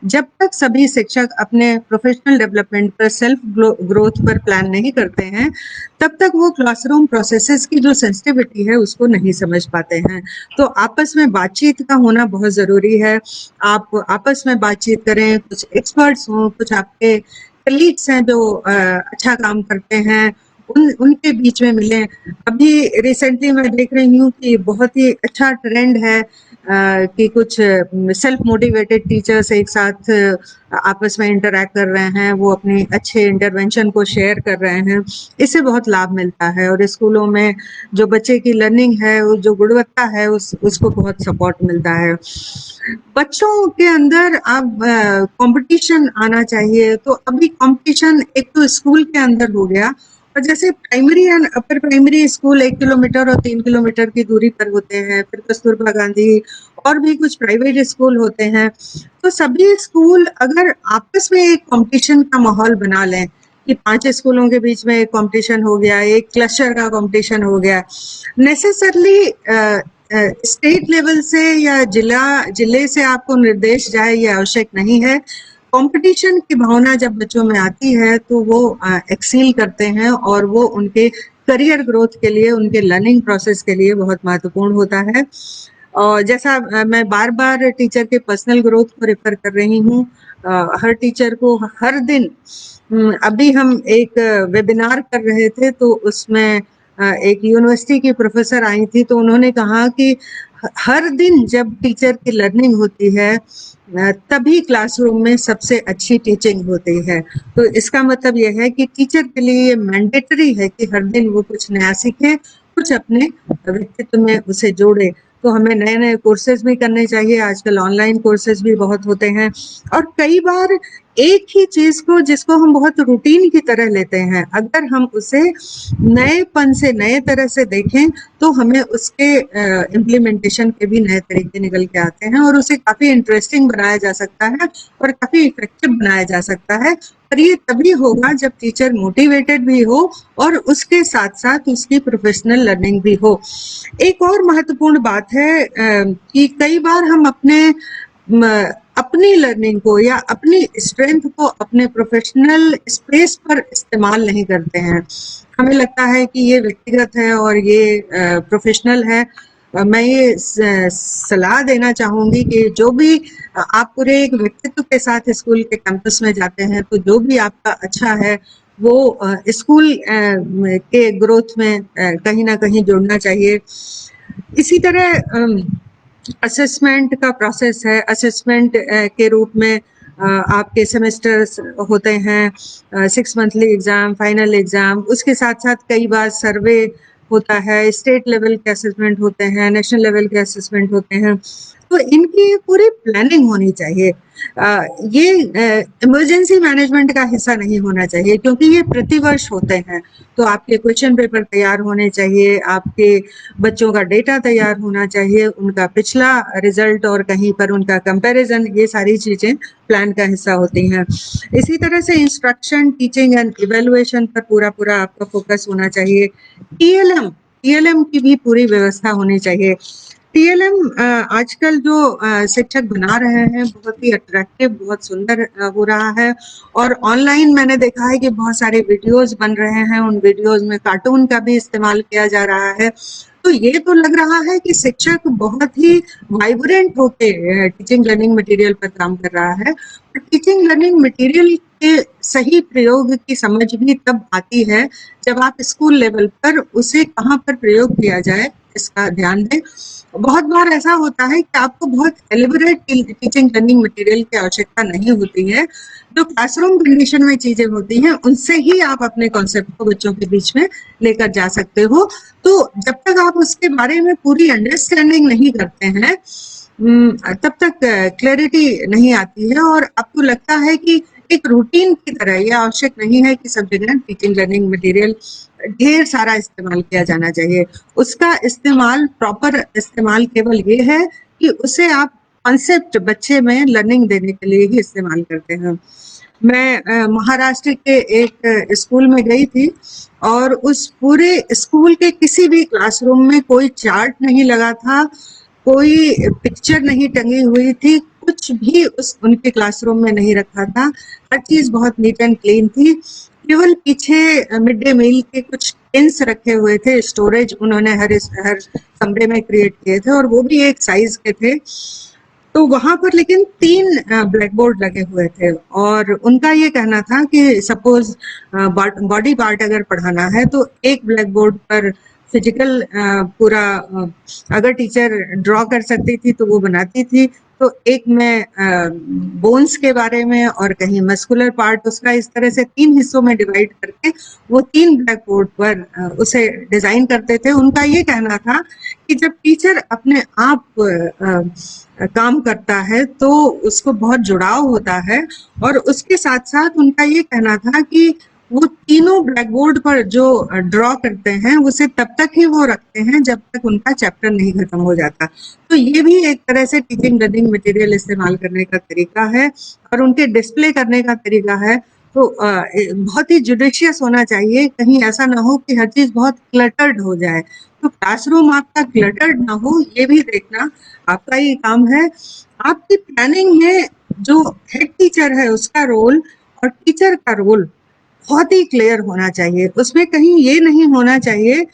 जब तक सभी शिक्षक अपने प्रोफेशनल डेवलपमेंट पर सेल्फ ग्रोथ पर प्लान नहीं करते हैं, तब तक वो क्लासरूम प्रोसेसेस की जो सेंसिटिविटी है उसको नहीं समझ पाते हैं। तो आपस में बातचीत का होना बहुत जरूरी है। आप आपस में बातचीत करें, कुछ एक्सपर्ट्स हों, कुछ आपके कलीग्स हैं जो अच्छा काम करते हैं, उनके बीच में मिलें। अभी रिसेंटली मैं देख रही हूँ कि बहुत ही अच्छा ट्रेंड है कि कुछ सेल्फ मोटिवेटेड टीचर्स एक साथ आपस में इंटरैक्ट कर रहे हैं, वो अपनी अच्छे इंटरवेंशन को शेयर कर रहे हैं। इससे बहुत लाभ मिलता है और स्कूलों में जो बच्चे की लर्निंग है, वो जो गुणवत्ता है, उसको बहुत सपोर्ट मिलता है। बच्चों के अंदर अब कंपटीशन आना चाहिए। तो अभी कंपटीशन एक तो स्कूल के अंदर हो गया, और जैसे primary and upper primary school 1 kilometre और 3 किलोमीटर की दूरी पर होते हैं, फिर कस्तूरबा गांधी और भी कुछ प्राइवेट स्कूल होते हैं, तो सभी स्कूल अगर आपस में एक कंपटीशन का माहौल बना लें कि 5 स्कूलों के बीच में एक कंपटीशन हो गया, एक क्लस्टर का कंपटीशन हो गया, नेसेसरली स्टेट लेवल से या जिले से आपको निर्देश जाए ये आवश्यक नहीं है। कंपटीशन की भावना जब बच्चों में आती है तो वो एक्सील करते हैं और वो उनके करियर ग्रोथ के लिए, उनके लर्निंग प्रोसेस के लिए बहुत महत्वपूर्ण होता है। और जैसा मैं बार बार टीचर के पर्सनल ग्रोथ को रेफर कर रही हूँ, हर टीचर को हर दिन, अभी हम एक वेबिनार कर रहे थे तो उसमें एक यूनिवर्सिटी की प्रोफेसर आई थी, तो उन्होंने कहा कि हर दिन जब टीचर की लर्निंग होती है तभी क्लासरूम में सबसे अच्छी टीचिंग होती है। तो इसका मतलब यह है कि टीचर के लिए ये मैंडेटरी है कि हर दिन वो कुछ नया सीखे, कुछ अपने व्यक्तित्व में उसे जोड़े। तो हमें नए नए कोर्सेज भी करने चाहिए। आजकल ऑनलाइन कोर्सेज भी बहुत होते हैं, और कई बार एक ही चीज को, जिसको हम बहुत रूटीन की तरह लेते हैं, अगर हम उसे नएपन से, नए तरह से देखें तो हमें उसके इम्प्लीमेंटेशन के भी नए तरीके निकल के आते हैं और उसे काफी इंटरेस्टिंग बनाया जा सकता है और काफी इफेक्टिव बनाया जा सकता है। पर ये तभी होगा जब टीचर मोटिवेटेड भी हो और उसके साथ साथ उसकी प्रोफेशनल लर्निंग भी हो। एक और महत्वपूर्ण बात है कि कई बार हम अपनी लर्निंग को या अपनी स्ट्रेंथ को अपने प्रोफेशनल स्पेस पर इस्तेमाल नहीं करते हैं। हमें लगता है कि ये व्यक्तिगत है और ये प्रोफेशनल है। मैं ये सलाह देना चाहूंगी कि जो भी आप पूरे एक व्यक्तित्व के साथ स्कूल के कैंपस में जाते हैं, तो जो भी आपका अच्छा है वो स्कूल के ग्रोथ में कहीं ना कहीं जोड़ना चाहिए। इसी तरह असेसमेंट का प्रोसेस है। असेसमेंट के रूप में आपके सेमेस्टर्स होते हैं, 6 मंथली एग्जाम, फाइनल एग्जाम, उसके साथ साथ कई बार सर्वे होता है, स्टेट लेवल के असेसमेंट होते हैं, नेशनल लेवल के असेसमेंट होते हैं। तो इनकी पूरी प्लानिंग होनी चाहिए। ये इमरजेंसी मैनेजमेंट का हिस्सा नहीं होना चाहिए, क्योंकि ये प्रतिवर्ष होते हैं। तो आपके क्वेश्चन पेपर तैयार होने चाहिए, आपके बच्चों का डेटा तैयार होना चाहिए, उनका पिछला रिजल्ट और कहीं पर उनका कंपैरिजन, ये सारी चीजें प्लान का हिस्सा होती हैं। इसी तरह से इंस्ट्रक्शन, टीचिंग एंड इवेलुएशन पर पूरा आपका फोकस होना चाहिए। टीएलएम की भी पूरी व्यवस्था होनी चाहिए। टीएलएम आजकल जो शिक्षक बना रहे हैं बहुत ही अट्रैक्टिव, बहुत सुंदर हो रहा है। और ऑनलाइन मैंने देखा है कि बहुत सारे वीडियोस बन रहे हैं, उन वीडियोस में कार्टून का भी इस्तेमाल किया जा रहा है। तो ये तो लग रहा है कि शिक्षक बहुत ही वाइब्रेंट होके टीचिंग लर्निंग मटेरियल पर काम कर रहा है। टीचिंग लर्निंग मटेरियल के सही प्रयोग की समझ भी तब आती है जब आप स्कूल लेवल पर उसे कहाँ पर प्रयोग किया जाए इसका ध्यान दें। बहुत बार ऐसा होता है कि आपको बहुत एलिबरेट टीचिंग लर्निंग मटेरियल की आवश्यकता नहीं होती है। जो क्लासरूम कंडीशन में चीजें होती हैं उनसे ही आप अपने कॉन्सेप्ट को बच्चों के बीच में लेकर जा सकते हो। तो जब तक आप उसके बारे में पूरी अंडरस्टैंडिंग नहीं करते हैं तब तक क्लैरिटी नहीं आती है और आपको लगता है कि एक रूटीन की तरह यह आवश्यक नहीं है कि सब जगह टीचिंग लर्निंग मटेरियल ढेर सारा इस्तेमाल किया जाना चाहिए। उसका इस्तेमाल प्रॉपर इस्तेमाल केवल ये है कि उसे आप कॉन्सेप्ट बच्चे में लर्निंग देने के लिए ही इस्तेमाल करते हैं। मैं महाराष्ट्र के एक स्कूल में गई थी और उस पूरे स्कूल के किसी भी क्लासरूम में कोई चार्ट नहीं लगा था, कोई पिक्चर नहीं टंगी हुई थी, कुछ भी उस उनके क्लासरूम में नहीं रखा था। हर चीज बहुत नीट एंड क्लीन थी। केवल पीछे मिड डे मील के कुछ टिन्स रखे हुए थे, स्टोरेज उन्होंने हर कमरे में क्रिएट किए थे और वो भी एक साइज के थे। तो वहां पर लेकिन 3 ब्लैक बोर्ड लगे हुए थे और उनका ये कहना था कि सपोज बॉडी पार्ट अगर पढ़ाना है तो एक ब्लैक बोर्ड पर फिजिकल पूरा अगर टीचर ड्रॉ कर सकती थी तो वो बनाती थी, तो एक में बोन्स के बारे में और कहीं मस्कुलर पार्ट, उसका इस तरह से 3 हिस्सों में डिवाइड करके वो 3 ब्लैक बोर्ड पर उसे डिजाइन करते थे। उनका ये कहना था कि जब टीचर अपने आप काम करता है तो उसको बहुत जुड़ाव होता है और उसके साथ साथ उनका ये कहना था कि वो तीनों ब्लैक बोर्ड पर जो ड्रॉ करते हैं उसे तब तक ही वो रखते हैं जब तक उनका चैप्टर नहीं खत्म हो जाता। तो ये भी एक तरह से टीचिंग लर्निंग मटेरियल इस्तेमाल करने का तरीका है और उनके डिस्प्ले करने का तरीका है। तो बहुत ही जुडिशियस होना चाहिए, कहीं ऐसा ना हो कि हर चीज बहुत क्लटर्ड हो जाए। तो क्लासरूम आपका क्लटर्ड ना हो ये भी देखना आपका ही काम है। आपकी प्लानिंग में जो हेड टीचर है उसका रोल और टीचर का रोल बहुत ही क्लियर होना चाहिए। उसमें कहीं ये नहीं होना चाहिए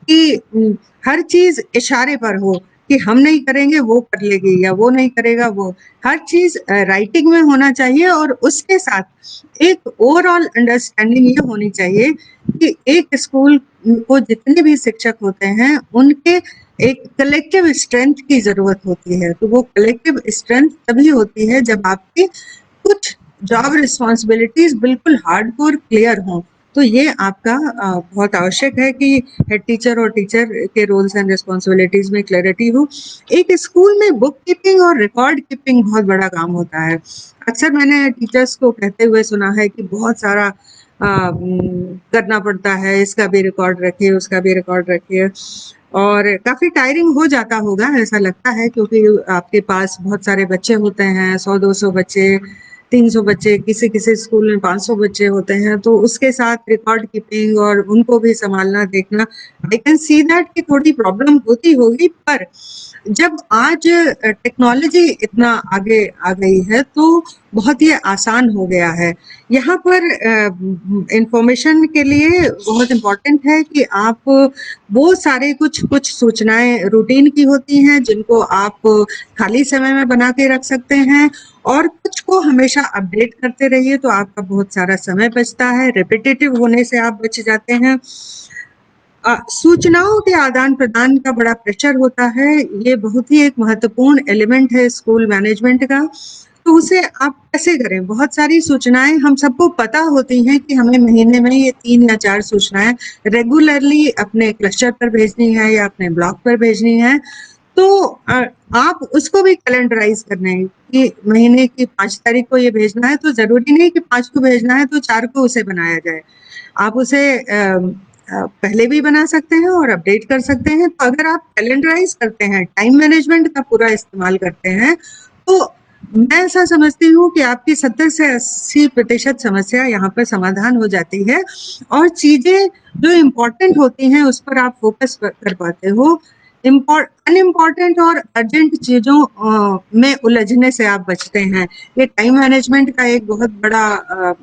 कि हर चीज इशारे पर हो कि हम नहीं करेंगे वो कर लेगी या वो नहीं करेगा वो। हर चीज राइटिंग में होना चाहिए और उसके साथ एक ओवरऑल अंडरस्टैंडिंग ये होनी चाहिए कि एक स्कूल को जितने भी शिक्षक होते हैं उनके एक कलेक्टिव स्ट्रेंथ की जरूरत होती है। तो वो कलेक्टिव स्ट्रेंथ तभी होती है जब आपकी कुछ जॉब रिस्पॉन्सिबिलिटीज बिल्कुल हार्डकोर क्लियर हों। तो ये आपका बहुत आवश्यक है कि हेड टीचर और टीचर के रोल्स एंड रिस्पॉन्सिबिलिटीज में क्लैरिटी हो। एक स्कूल में बुक कीपिंग और रिकॉर्ड कीपिंग बहुत बड़ा काम होता है। अक्सर मैंने टीचर्स को कहते हुए सुना है कि बहुत सारा करना पड़ता है, इसका भी रिकॉर्ड रखिए उसका भी रिकॉर्ड रखिए, और काफी टायरिंग हो जाता होगा ऐसा लगता है, क्योंकि आपके पास बहुत सारे बच्चे होते हैं, 100-200 बच्चे, 300 बच्चे, किसी किसी स्कूल में 500 बच्चे होते हैं, तो उसके साथ रिकॉर्ड कीपिंग और उनको भी संभालना देखना, आई कैन सी दैट कि थोड़ी प्रॉब्लम होती होगी। पर जब आज टेक्नोलॉजी इतना आगे आ गई है तो बहुत ही आसान हो गया है। यहाँ पर इंफॉर्मेशन के लिए बहुत इम्पोर्टेंट है कि आप वो सारे कुछ सूचनाएं रूटीन की होती हैं जिनको आप खाली समय में बना के रख सकते हैं और कुछ को हमेशा अपडेट करते रहिए, तो आपका बहुत सारा समय बचता है, रिपीटेटिव होने से आप बच जाते हैं। सूचनाओं के आदान प्रदान का बड़ा प्रेशर होता है, ये बहुत ही एक महत्वपूर्ण एलिमेंट है स्कूल मैनेजमेंट का। तो उसे आप कैसे करें? बहुत सारी सूचनाएं हम सबको पता होती हैं कि हमें महीने में ये 3 या 4 सूचनाएं रेगुलरली अपने क्लस्टर पर भेजनी है या अपने ब्लॉक पर भेजनी है। तो आप उसको भी कैलेंडराइज करना है कि महीने की 5 तारीख को ये भेजना है, तो जरूरी नहीं कि 5 को भेजना है तो 4 को उसे बनाया जाए। आप उसे पहले भी बना सकते हैं और अपडेट कर सकते हैं। तो अगर आप कैलेंडराइज करते हैं, टाइम मैनेजमेंट का पूरा इस्तेमाल करते हैं, तो मैं ऐसा समझती हूँ कि आपकी 70 से 80% समस्या यहाँ पर समाधान हो जाती है और चीजें जो इम्पोर्टेंट होती हैं उस पर आप फोकस कर पाते हो। अनइम्पोर्टेंट और अर्जेंट चीजों में उलझने से आप बचते हैं। ये टाइम मैनेजमेंट का एक बहुत बड़ा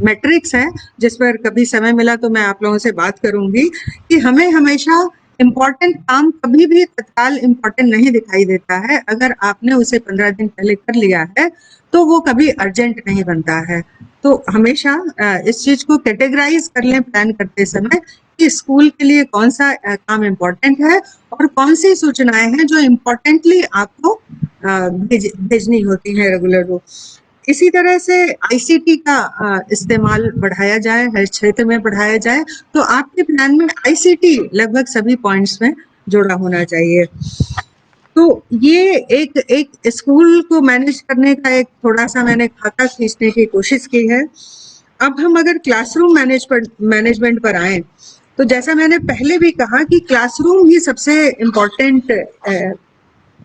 मैट्रिक्स है जिस पर कभी समय मिला तो मैं आप लोगों से बात करूंगी कि हमें हमेशा इम्पोर्टेंट काम कभी भी तत्काल इम्पोर्टेंट नहीं दिखाई देता है। अगर आपने उसे 15 दिन पहले कर लिया है तो वो कभी अर्जेंट नहीं बनता है। तो हमेशा इस चीज को कैटेगराइज कर लें प्लान करते समय कि स्कूल के लिए कौन सा काम इम्पोर्टेंट है और कौन सी सूचनाएं हैं जो इम्पोर्टेंटली आपको भेजनी होती है रेगुलर। इसी तरह से आईसीटी का इस्तेमाल बढ़ाया जाए, हर क्षेत्र में बढ़ाया जाए। तो आपके प्लान में आईसीटी लगभग सभी पॉइंट्स में जोड़ा होना चाहिए। तो ये एक स्कूल को मैनेज करने का एक थोड़ा सा मैंने खाका खींचने की कोशिश की है। अब हम अगर क्लासरूम मैनेजमेंट पर आए तो जैसा मैंने पहले भी कहा कि क्लासरूम ही सबसे इम्पोर्टेंट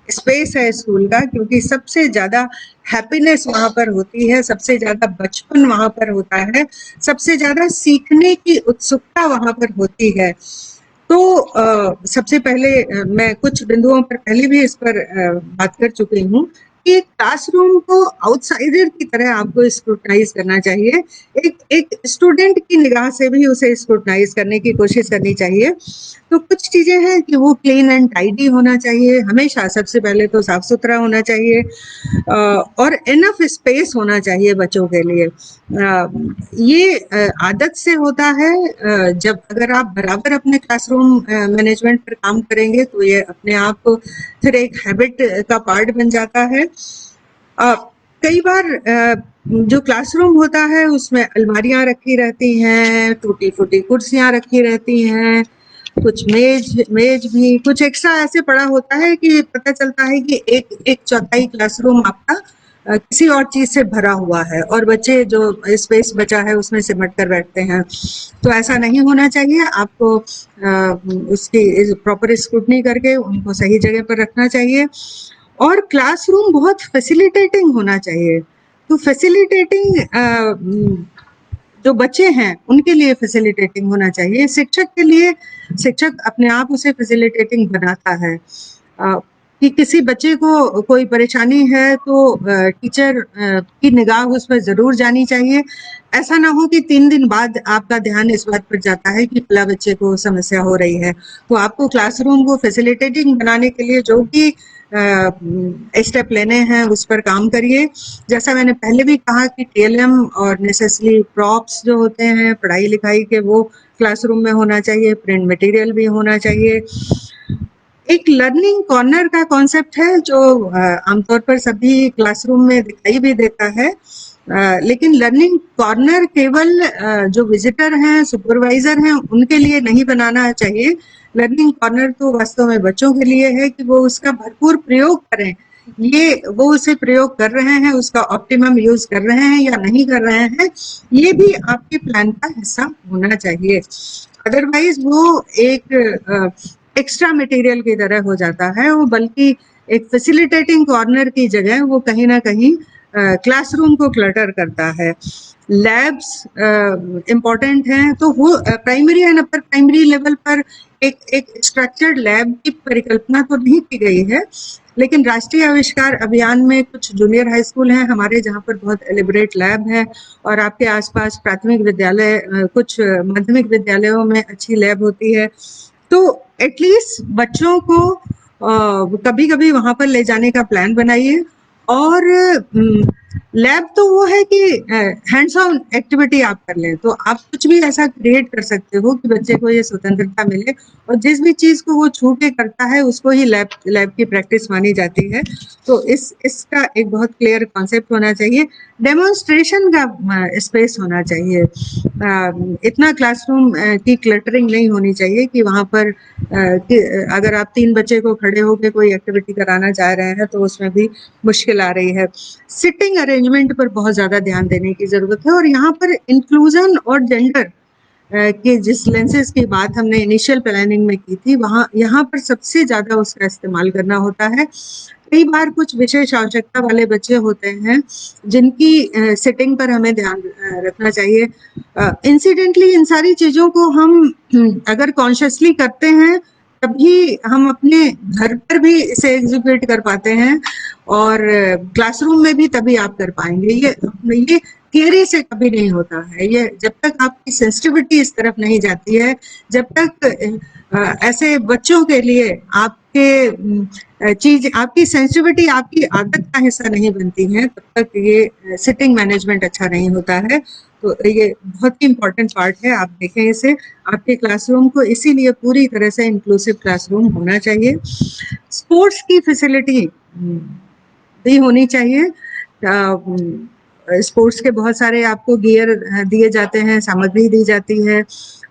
स्पेस है स्कूल का, क्योंकि सबसे ज्यादा हैप्पीनेस वहां पर होती है, सबसे ज्यादा बचपन वहां पर होता है, सबसे ज्यादा सीखने की उत्सुकता वहां पर होती है। तो सबसे पहले मैं कुछ बिंदुओं पर पहले भी इस पर बात कर चुकी हूँ कि क्लासरूम को आउटसाइडर की तरह आपको स्क्रूटनाइज करना चाहिए। एक स्टूडेंट की निगाह से भी उसे स्क्रूटनाइज करने की कोशिश करनी चाहिए। तो कुछ चीजें हैं कि वो क्लीन एंड टाइडी होना चाहिए, हमेशा सबसे पहले तो साफ सुथरा होना चाहिए और इनफ स्पेस होना चाहिए बच्चों के लिए। ये आदत से होता है। जब अगर आप बराबर अपने क्लासरूम मैनेजमेंट पर काम करेंगे तो ये अपने आप फिर एक हैबिट का पार्ट बन जाता है। कई बार जो क्लासरूम होता है उसमें अलमारियां रखी रहती हैं, टूटी फूटी कुर्सियां रखी रहती हैं, कुछ मेज भी कुछ एक्स्ट्रा ऐसे पड़ा होता है कि पता चलता है कि एक चौथाई क्लासरूम आपका किसी और चीज से भरा हुआ है और बच्चे जो स्पेस बचा है उसमें सिमट कर बैठते हैं। तो ऐसा नहीं होना चाहिए। आपको उसकी प्रॉपर स्क्रूटनी करके उनको सही जगह पर रखना चाहिए। और क्लासरूम बहुत फैसिलिटेटिंग होना चाहिए। तो फैसिलिटेटिंग जो बच्चे हैं उनके लिए फैसिलिटेटिंग होना चाहिए। शिक्षक के लिए, शिक्षक अपने आप उसे फैसिलिटेटिंग बनाता है। कि किसी बच्चे को कोई परेशानी है तो टीचर की निगाह उस पर जरूर जानी चाहिए। ऐसा ना हो कि 3 दिन बाद आपका ध्यान इस बात पर जाता है कि फला बच्चे को समस्या हो रही है। तो आपको क्लासरूम को फैसिलिटेटिंग बनाने के लिए जो भी स्टेप लेने हैं उस पर काम करिए। जैसा मैंने पहले भी कहा कि टीएलएम और नेसेसरी प्रॉप्स जो होते हैं पढ़ाई लिखाई के वो क्लासरूम में होना चाहिए, प्रिंट मटेरियल भी होना चाहिए। एक लर्निंग कॉर्नर का कॉन्सेप्ट है जो आमतौर पर सभी क्लासरूम में दिखाई भी देता है। लेकिन लर्निंग कॉर्नर केवल जो विजिटर हैं, सुपरवाइजर हैं, उनके लिए नहीं बनाना चाहिए। लर्निंग कॉर्नर तो वास्तव में बच्चों के लिए है कि वो उसका भरपूर प्रयोग करें। ये वो उसे प्रयोग कर रहे हैं, उसका ऑप्टिमम यूज कर रहे हैं या नहीं कर रहे हैं, ये भी आपके प्लान का हिस्सा होना चाहिए। अदरवाइज वो एक एक्स्ट्रा मटेरियल की तरह हो जाता है, वो बल्कि एक फैसिलिटेटिंग कॉर्नर की जगह वो कहीं ना कहीं क्लासरूम को क्लटर करता है। लैब्स इम्पोर्टेंट हैं, तो वो primary and upper primary level पर एक स्ट्रक्चर्ड लैब की परिकल्पना तो नहीं की गई है, लेकिन राष्ट्रीय आविष्कार अभियान में कुछ जूनियर हाई स्कूल हैं हमारे जहाँ पर बहुत एलिबरेट लैब है, और आपके आसपास प्राथमिक विद्यालय, कुछ माध्यमिक विद्यालयों में अच्छी लैब होती है। तो एटलीस्ट बच्चों को कभी कभी वहां पर ले जाने का प्लान बनाइए। और लैब तो वो है कि हैंड्स ऑन एक्टिविटी आप कर लें, तो आप कुछ भी ऐसा क्रिएट कर सकते हो कि बच्चे को ये स्वतंत्रता मिले, और जिस भी चीज को वो छू के करता है उसको ही लैब की प्रैक्टिस मानी जाती है। तो इसका एक बहुत क्लियर कॉन्सेप्ट होना चाहिए। डेमोन्स्ट्रेशन का स्पेस होना चाहिए। इतना क्लासरूम की क्लटरिंग नहीं होनी चाहिए कि वहां पर अगर आप 3 बच्चे को खड़े होकर कोई एक्टिविटी कराना चाह रहे हैं तो उसमें भी मुश्किल आ रही है। सिटिंग अरेंजमेंट पर बहुत ज्यादा ध्यान देने की जरूरत है, और यहाँ पर इंक्लूजन और जेंडर के जिस लेंसेज की बात हमने इनिशियल प्लानिंग में की थी, वहाँ यहाँ पर सबसे ज्यादा उसका इस्तेमाल करना होता है। कई बार कुछ विशेष आवश्यकता वाले बच्चे होते हैं जिनकी सिटिंग पर हमें ध्यान रखना चाहिए। इंसिडेंटली इन सारी चीजों को हम अगर कॉन्शियसली करते हैं तभी हम अपने घर पर भी इसे एग्जीक्यूट कर पाते हैं, और क्लासरूम में भी तभी आप कर पाएंगे। ये थियरी से कभी नहीं होता है। ये जब तक आपकी सेंसिटिविटी इस तरफ नहीं जाती है, जब तक ऐसे बच्चों के लिए आपके चीज, आपकी सेंसिटिविटी आपकी आदत का हिस्सा नहीं बनती है तब तक ये सिटिंग मैनेजमेंट अच्छा नहीं होता है। तो ये बहुत ही इम्पोर्टेंट पार्ट है, आप देखें इसे। आपके क्लासरूम को इसीलिए पूरी तरह से इंक्लूसिव क्लासरूम होना चाहिए। स्पोर्ट्स की फैसिलिटी भी होनी चाहिए। स्पोर्ट्स के बहुत सारे आपको गियर दिए जाते हैं, सामग्री दी जाती है,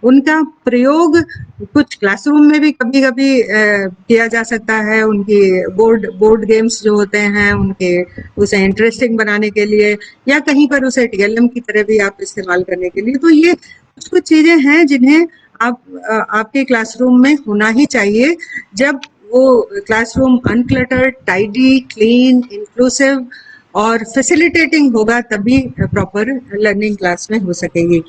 उनका प्रयोग कुछ क्लासरूम में भी कभी कभी किया जा सकता है। उनकी बोर्ड गेम्स जो होते हैं उनके उसे इंटरेस्टिंग बनाने के लिए, या कहीं पर उसे टीएलएम की तरह भी आप इस्तेमाल करने के लिए। तो ये कुछ कुछ चीजें हैं जिन्हें आपके क्लासरूम में होना ही चाहिए। जब वो classroom uncluttered, tidy, clean, inclusive और फैसिलिटेटिंग होगा तभी प्रॉपर लर्निंग क्लास में हो सकेगी।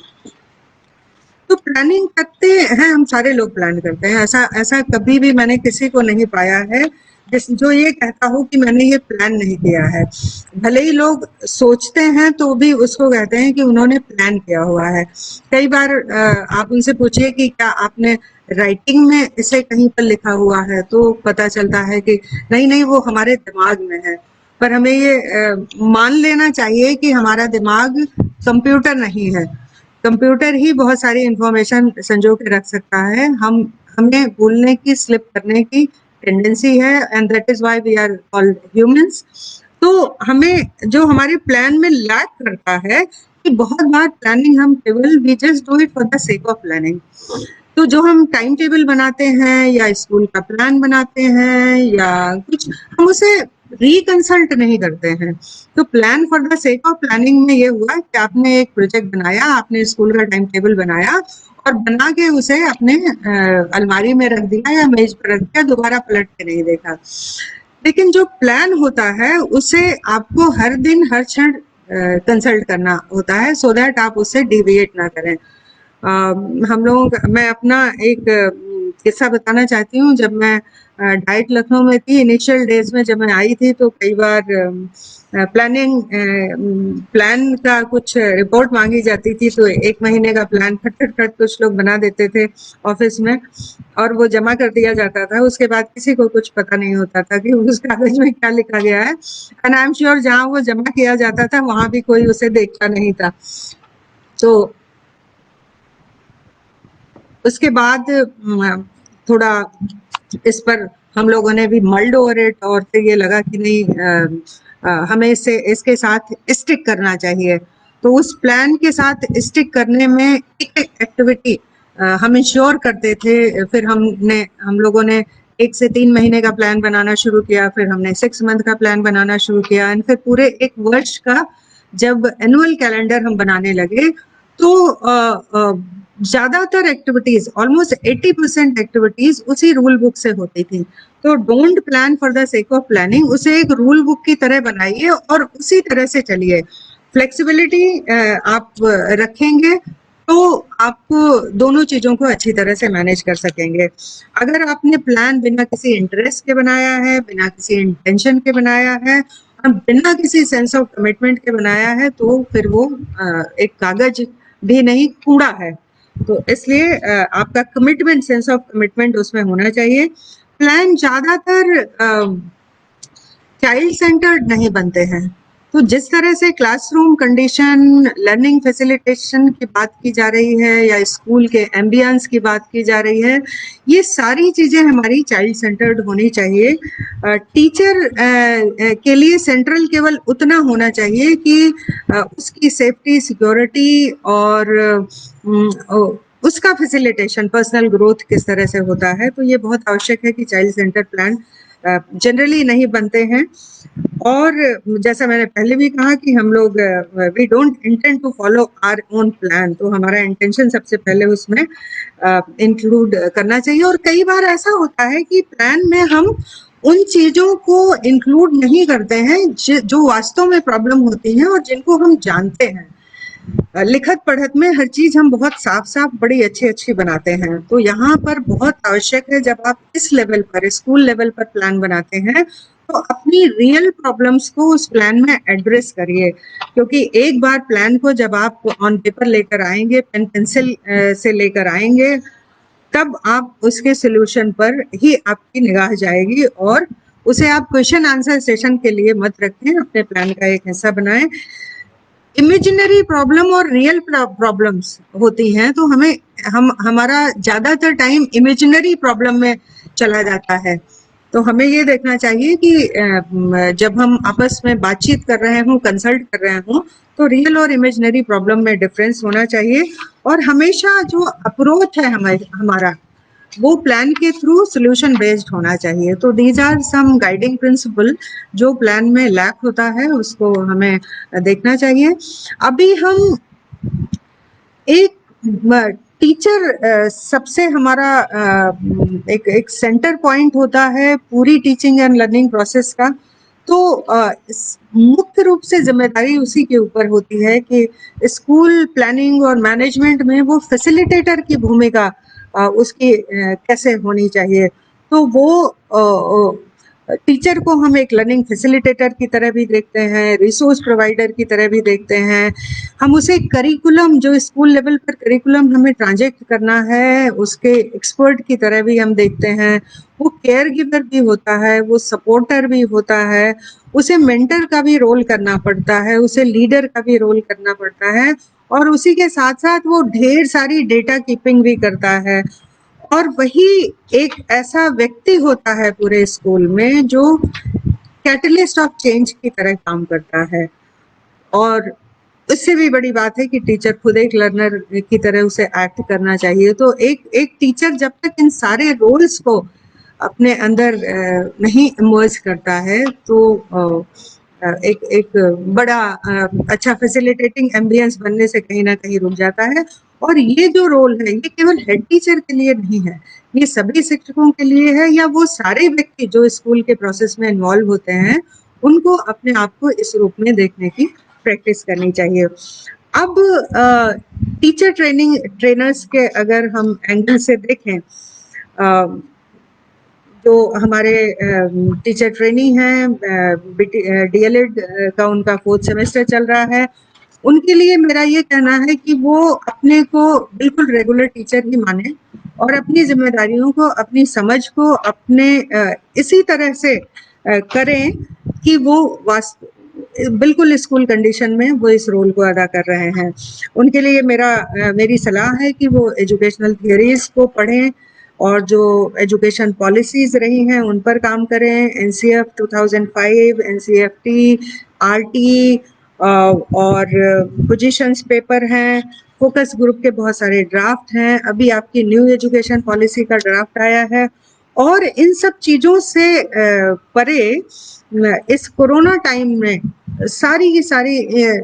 तो प्लानिंग करते हैं, हम सारे लोग प्लान करते हैं। ऐसा कभी भी मैंने किसी को नहीं पाया है जो ये कहता हो कि मैंने ये प्लान नहीं किया है। भले ही लोग सोचते हैं तो भी उसको कहते हैं कि उन्होंने प्लान किया हुआ है। कई बार आप उनसे पूछिए कि क्या आपने राइटिंग में इसे कहीं पर लिखा हुआ है, तो पता चलता है कि नहीं, वो हमारे दिमाग में है। पर हमें ये मान लेना चाहिए कि हमारा दिमाग कंप्यूटर नहीं है। कंप्यूटर ही बहुत सारी इंफॉर्मेशन संजो के रख सकता है। हमें भूलने की, स्लिप करने की टेंडेंसी है, and that is why we are called humans. तो हमें जो हमारे प्लान में लैक करता है कि बहुत बार प्लानिंग हम केवल we just do it for the sake of planning. तो जो हम टाइम टेबल बनाते हैं या स्कूल का प्लान बनाते हैं या कुछ, हम उसे रिकंसल्ट नहीं करते हैं। तो plan for the sake of planning में ये हुआ कि आपने एक प्रोजेक्ट बनाया, आपने स्कूल का टाइम टेबल बनाया और बना के उसे अपने अलमारी में रख दिया या मेज पर रख दिया, दोबारा पलट के नहीं देखा। लेकिन जो प्लान होता है उसे आपको हर दिन हर क्षण कंसल्ट करना होता है, सो दैट आप उससे डिविएट ना करें। हम लोगों का, मैं अपना एक किस्सा बताना चाहती हूँ। जब मैं डाइट लखनऊ में थी, इनिशियल डेज में जब मैं आई थी, तो कई बार प्लान का कुछ रिपोर्ट मांगी जाती थी। तो 1 महीने का प्लान खट कुछ लोग बना देते थे ऑफिस में और वो जमा कर दिया जाता था। उसके बाद किसी को कुछ पता नहीं होता था कि उस कागज में क्या लिखा गया है। एंड आई एम श्योर जहाँ वो जमा किया जाता था वहां भी कोई उसे देखता नहीं था। तो उसके बाद थोड़ा इस पर हम लोगों ने भी मल्ड ओवर इट, और फिर ये लगा कि नहीं, हमें इसके साथ स्टिक करना चाहिए। तो उस प्लान के साथ स्टिक करने में एक एक्टिविटी हम इंश्योर करते थे। फिर हम लोगों ने 1 से 3 महीने का प्लान बनाना शुरू किया, फिर हमने 6 मंथ का प्लान बनाना शुरू किया, एंड फिर पूरे 1 वर्ष का जब एनुअल कैलेंडर हम बनाने लगे तो ज्यादातर एक्टिविटीज, ऑलमोस्ट 80% एक्टिविटीज उसी रूल बुक से होती थी। तो don't plan for the sake of planning, उसे एक रूल बुक की तरह बनाइए और उसी तरह से चलिए। फ्लेक्सिबिलिटी आप रखेंगे तो आपको दोनों चीजों को अच्छी तरह से मैनेज कर सकेंगे। अगर आपने प्लान बिना किसी इंटरेस्ट के बनाया है, बिना किसी इंटेंशन के बनाया है, बिना किसी सेंस ऑफ कमिटमेंट के बनाया है, तो फिर वो एक कागज भी नहीं, कूड़ा है। तो इसलिए आपका कमिटमेंट, सेंस ऑफ कमिटमेंट उसमें होना चाहिए। प्लान ज्यादातर चाइल्ड सेंटर्ड नहीं बनते हैं। तो जिस तरह से क्लासरूम कंडीशन, लर्निंग फैसिलिटेशन की बात की जा रही है या स्कूल के एम्बियंस की बात की जा रही है, ये सारी चीजें हमारी चाइल्ड सेंटर्ड होनी चाहिए। टीचर के लिए सेंट्रल केवल उतना होना चाहिए कि उसकी सेफ्टी, सिक्योरिटी और उसका फैसिलिटेशन, पर्सनल ग्रोथ किस तरह से होता है। तो ये बहुत आवश्यक है कि चाइल्ड सेंटर प्लान जनरली नहीं बनते हैं। और जैसा मैंने पहले भी कहा कि हम लोग we don't intend to follow our own plan, तो हमारा इंटेंशन सबसे पहले उसमें इंक्लूड करना चाहिए। और कई बार ऐसा होता है कि प्लान में हम उन चीजों को इंक्लूड नहीं करते हैं जो वास्तव में प्रॉब्लम होती हैं और जिनको हम जानते हैं। लिखत पढ़त में हर चीज हम बहुत साफ साफ बड़ी अच्छी बनाते हैं। तो यहाँ पर बहुत आवश्यक है, जब आप इस लेवल पर, स्कूल लेवल पर प्लान बनाते हैं, तो अपनी रियल प्रॉब्लम्स को उस प्लान में एड्रेस करिए। क्योंकि एक बार प्लान को जब आप ऑन पेपर लेकर आएंगे, पेन पेंसिल से लेकर आएंगे, तब आप उसके सॉल्यूशन पर ही आपकी निगाह जाएगी, और उसे आप क्वेश्चन आंसर सेशन के लिए मत रखें, अपने प्लान का एक हिस्सा बनाएं। इमेजिनरी प्रॉब्लम और रियल प्रॉब्लम्स होती हैं, तो हमारा ज्यादातर टाइम इमेजिनरी प्रॉब्लम में चला जाता है। तो हमें ये देखना चाहिए कि जब हम आपस में बातचीत कर रहे हों, कंसल्ट कर रहे हों, तो रियल और इमेजिनरी प्रॉब्लम में डिफरेंस होना चाहिए। और हमेशा जो अप्रोच है हमारा, वो प्लान के थ्रू सॉल्यूशन बेस्ड होना चाहिए। तो these are some guiding principle जो प्लान में लैक होता है, उसको हमें देखना चाहिए। अभी हम एक टीचर सबसे हमारा एक सेंटर पॉइंट होता है पूरी टीचिंग एंड लर्निंग प्रोसेस का। तो मुख्य रूप से जिम्मेदारी उसी के ऊपर होती है कि स्कूल प्लानिंग और मैनेजमेंट में वो फैसिलिटेटर की भूमिका उसकी कैसे होनी चाहिए। तो वो टीचर को हम एक लर्निंग फैसिलिटेटर की तरह भी देखते हैं, रिसोर्स प्रोवाइडर की तरह भी देखते हैं। हम उसे करिकुलम, जो स्कूल लेवल पर करिकुलम हमें ट्रांजेक्ट करना है, उसके एक्सपर्ट की तरह भी हम देखते हैं। वो केयर गिवर भी होता है, वो सपोर्टर भी होता है, उसे मेंटर का भी रोल करना पड़ता है, उसे लीडर का भी रोल करना पड़ता है, और उसी के साथ साथ वो ढेर सारी डेटा कीपिंग भी करता है। और वही एक ऐसा व्यक्ति होता है पूरे स्कूल में जो कैटलिस्ट ऑफ चेंज की तरह काम करता है। और इससे भी बड़ी बात है कि टीचर खुद एक लर्नर की तरह उसे एक्ट करना चाहिए। तो एक टीचर जब तक इन सारे रोल्स को अपने अंदर नहीं इमर्ज करता है, तो एक बड़ा अच्छा फैसिलिटेटिंग एम्बियंस बनने से कहीं ना कहीं रुक जाता है। और ये जो रोल है, ये केवल हेड टीचर के लिए नहीं है, ये सभी शिक्षकों के लिए है, या वो सारे व्यक्ति जो स्कूल के प्रोसेस में इन्वॉल्व होते हैं, उनको अपने आप को इस रूप में देखने की प्रैक्टिस करनी चाहिए। अब टीचर ट्रेनर्स के अगर हम एंगल से देखें, जो हमारे टीचर ट्रेनी हैं, डीएलएड का उनका 4th सेमेस्टर चल रहा है, उनके लिए मेरा ये कहना है कि वो अपने को बिल्कुल रेगुलर टीचर ही माने, और अपनी जिम्मेदारियों को, अपनी समझ को अपने इसी तरह से करें कि वो बिल्कुल स्कूल कंडीशन में वो इस रोल को अदा कर रहे हैं। उनके लिए मेरी सलाह है कि वो एजुकेशनल थियरीज को पढ़ें, और जो एजुकेशन पॉलिसीज रही हैं उन पर काम करें। एनसीएफ 2005, एनसीएफटी, आरटी और पोजीशंस पेपर हैं, फोकस ग्रुप के बहुत सारे ड्राफ्ट हैं, अभी आपकी न्यू एजुकेशन पॉलिसी का ड्राफ्ट आया है। और इन सब चीज़ों से परे इस कोरोना टाइम में सारी की सारी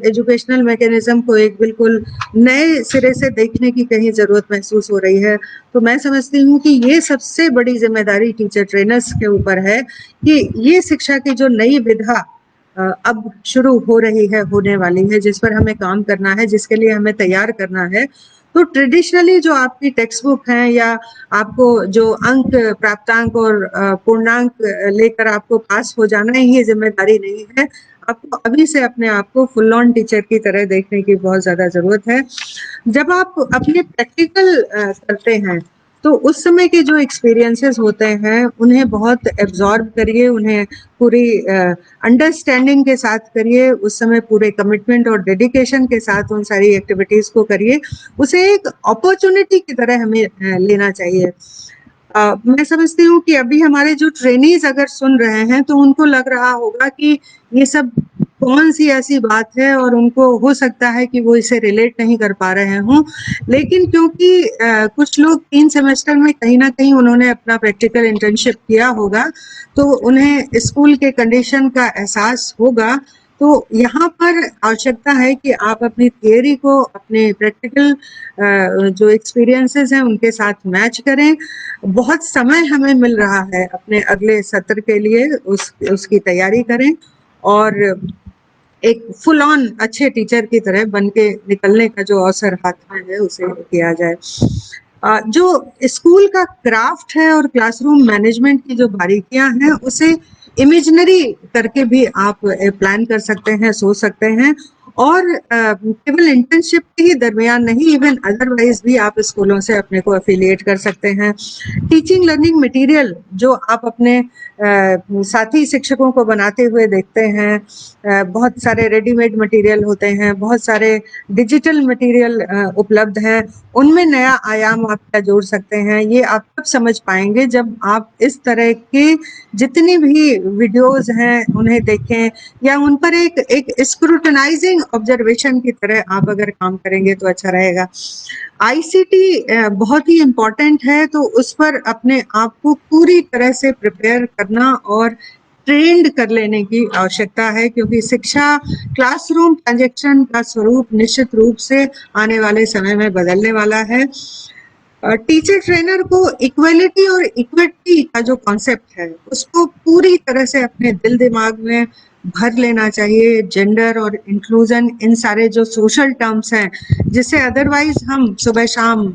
एजुकेशनल मैकेनिज्म को एक बिल्कुल नए सिरे से देखने की कहीं ज़रूरत महसूस हो रही है। तो मैं समझती हूँ कि ये सबसे बड़ी जिम्मेदारी टीचर ट्रेनर्स के ऊपर है कि ये शिक्षा की जो नई विधा अब शुरू हो रही है, होने वाली है, जिस पर हमें काम करना है, जिसके लिए हमें तैयार करना है। तो ट्रेडिशनली जो आपकी टेक्स्ट बुक हैं, या आपको जो अंक, प्राप्तांक और पूर्णांक लेकर आपको पास हो जाना ही ये जिम्मेदारी नहीं है। आपको अभी से अपने आप को फुल ऑन टीचर की तरह देखने की बहुत ज्यादा जरूरत है। जब आप अपने प्रैक्टिकल करते हैं, तो उस समय के जो एक्सपीरियंसेस होते हैं उन्हें बहुत एब्जॉर्ब करिए, उन्हें पूरी अंडरस्टैंडिंग के साथ करिए, उस समय पूरे कमिटमेंट और डेडिकेशन के साथ उन सारी एक्टिविटीज को करिए। उसे एक अपॉर्चुनिटी की तरह हमें लेना चाहिए। मैं समझती हूँ कि अभी हमारे जो ट्रेनीज अगर सुन रहे हैं, तो उनको लग रहा होगा कि ये सब कौन सी ऐसी बात है, और उनको हो सकता है कि वो इसे रिलेट नहीं कर पा रहे हों। लेकिन क्योंकि कुछ लोग 3 सेमेस्टर में कहीं ना कहीं उन्होंने अपना प्रैक्टिकल इंटर्नशिप किया होगा, तो उन्हें स्कूल के कंडीशन का एहसास होगा। तो यहाँ पर आवश्यकता है कि आप अपनी थियरी को अपने प्रैक्टिकल जो एक्सपीरियंसेस हैं उनके साथ मैच करें। बहुत समय हमें मिल रहा है अपने अगले सत्र के लिए, उसकी तैयारी करें, और एक फुल ऑन अच्छे टीचर की तरह बन के निकलने का जो अवसर हाथ में है उसे किया जाए। जो स्कूल का क्राफ्ट है और क्लासरूम मैनेजमेंट की जो बारीकियां हैं, उसे इमेजिनरी करके भी आप प्लान कर सकते हैं, सोच सकते हैं। और केवल इंटर्नशिप के ही दरमियान नहीं, इवन अदरवाइज भी आप स्कूलों से अपने को एफिलिएट कर सकते हैं। टीचिंग लर्निंग मटेरियल जो आप अपने साथी शिक्षकों को बनाते हुए देखते हैं, बहुत सारे रेडीमेड मटेरियल होते हैं, बहुत सारे डिजिटल मटेरियल उपलब्ध हैं, उनमें नया आयाम आप क्या जोड़ सकते हैं, ये आप तब समझ पाएंगे जब आप इस तरह की जितनी भी वीडियोस हैं उन्हें देखें, या उन पर एक स्क्रूटनाइजिंग ऑब्जर्वेशन की तरह आप अगर काम करेंगे तो अच्छा रहेगा। आईसीटी बहुत ही इम्पोर्टेंट है, तो उस पर अपने आप को पूरी तरह से प्रिपेयर करना और ट्रेंड कर लेने की आवश्यकता है, क्योंकि शिक्षा क्लासरूम ट्रांजैक्शन का स्वरूप निश्चित रूप से आने वाले समय में बदलने वाला है। टीचर ट्रेनर को इक्वलिटी और इक्विटी का जो कॉन्सेप्ट है उसको पूरी तरह से अपने दिल दिमाग में भर लेना चाहिए। जेंडर और इंक्लूजन, इन सारे जो सोशल टर्म्स हैं जिससे अदरवाइज हम सुबह शाम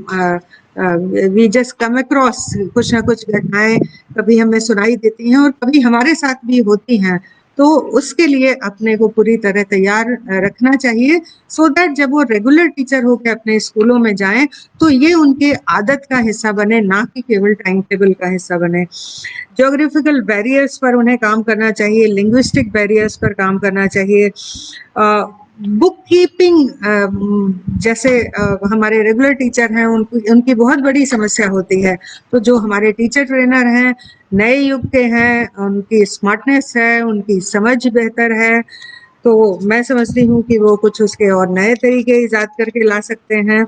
वी जस्ट कम अक्रॉस कुछ ना कुछ घटनाएं कभी हमें सुनाई देती हैं और कभी हमारे साथ भी होती हैं, तो उसके लिए अपने को पूरी तरह तैयार रखना चाहिए, सो दैट जब वो रेगुलर टीचर होकर अपने स्कूलों में जाएं तो ये उनके आदत का हिस्सा बने, ना कि केवल टाइम टेबल का हिस्सा बने। ज्योग्राफिकल बैरियर्स पर उन्हें काम करना चाहिए, लिंग्विस्टिक बैरियर्स पर काम करना चाहिए। बुक कीपिंग जैसे हमारे रेगुलर टीचर हैं उनकी बहुत बड़ी समस्या होती है, तो जो हमारे टीचर ट्रेनर हैं नए युग के हैं, उनकी स्मार्टनेस है, उनकी समझ बेहतर है, तो मैं समझती हूँ कि वो कुछ उसके और नए तरीके ईजाद करके ला सकते हैं।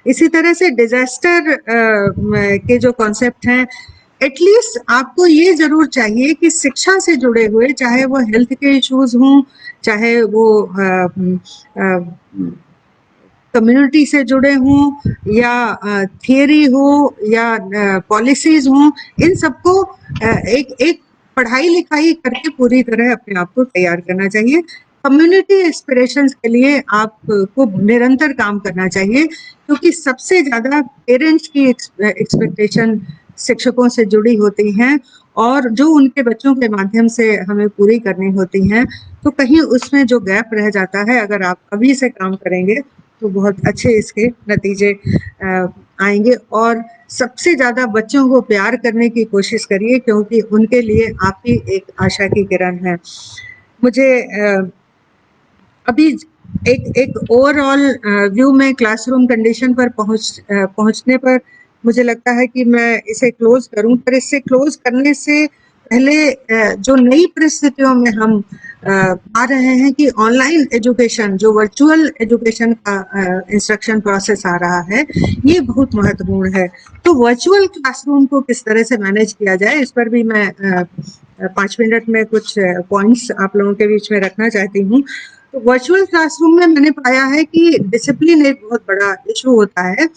इसी तरह से डिजास्टर के जो कॉन्सेप्ट हैं, एटलीस्ट आपको ये जरूर चाहिए कि शिक्षा से जुड़े हुए, चाहे वो हेल्थ के इश्यूज हों, चाहे वो कम्युनिटी से जुड़े हों, या थियरी हो, या पॉलिसीज हों, इन सबको एक एक पढ़ाई लिखाई करके पूरी तरह अपने आप को तैयार करना चाहिए। कम्युनिटी एस्पिरेशंस के लिए आपको निरंतर काम करना चाहिए, क्योंकि सबसे ज्यादा पेरेंट्स की एक्सपेक्टेशन शिक्षकों से जुड़ी होती हैं और जो उनके बच्चों के माध्यम से हमें पूरी करनी होती हैं, तो कहीं उसमें जो गैप रह जाता है, अगर आप अभी से काम करेंगे तो बहुत अच्छे इसके नतीजे आएंगे। और सबसे ज्यादा बच्चों को प्यार करने की कोशिश करिए, क्योंकि उनके लिए आप ही एक आशा की किरण है। मुझे अभी एक ओवरऑल व्यू में क्लासरूम कंडीशन पर पहुंचने पर मुझे लगता है कि मैं इसे क्लोज करूं, पर इससे क्लोज करने से पहले जो नई परिस्थितियों में हम आ रहे हैं कि ऑनलाइन एजुकेशन, जो वर्चुअल एजुकेशन का इंस्ट्रक्शन प्रोसेस आ रहा है, ये बहुत महत्वपूर्ण है। तो वर्चुअल क्लासरूम को किस तरह से मैनेज किया जाए, इस पर भी मैं 5 मिनट में कुछ पॉइंट्स आप लोगों के बीच में रखना चाहती हूँ। तो वर्चुअल क्लासरूम में मैंने पाया है कि डिसिप्लिन एक बहुत बड़ा इशू होता है।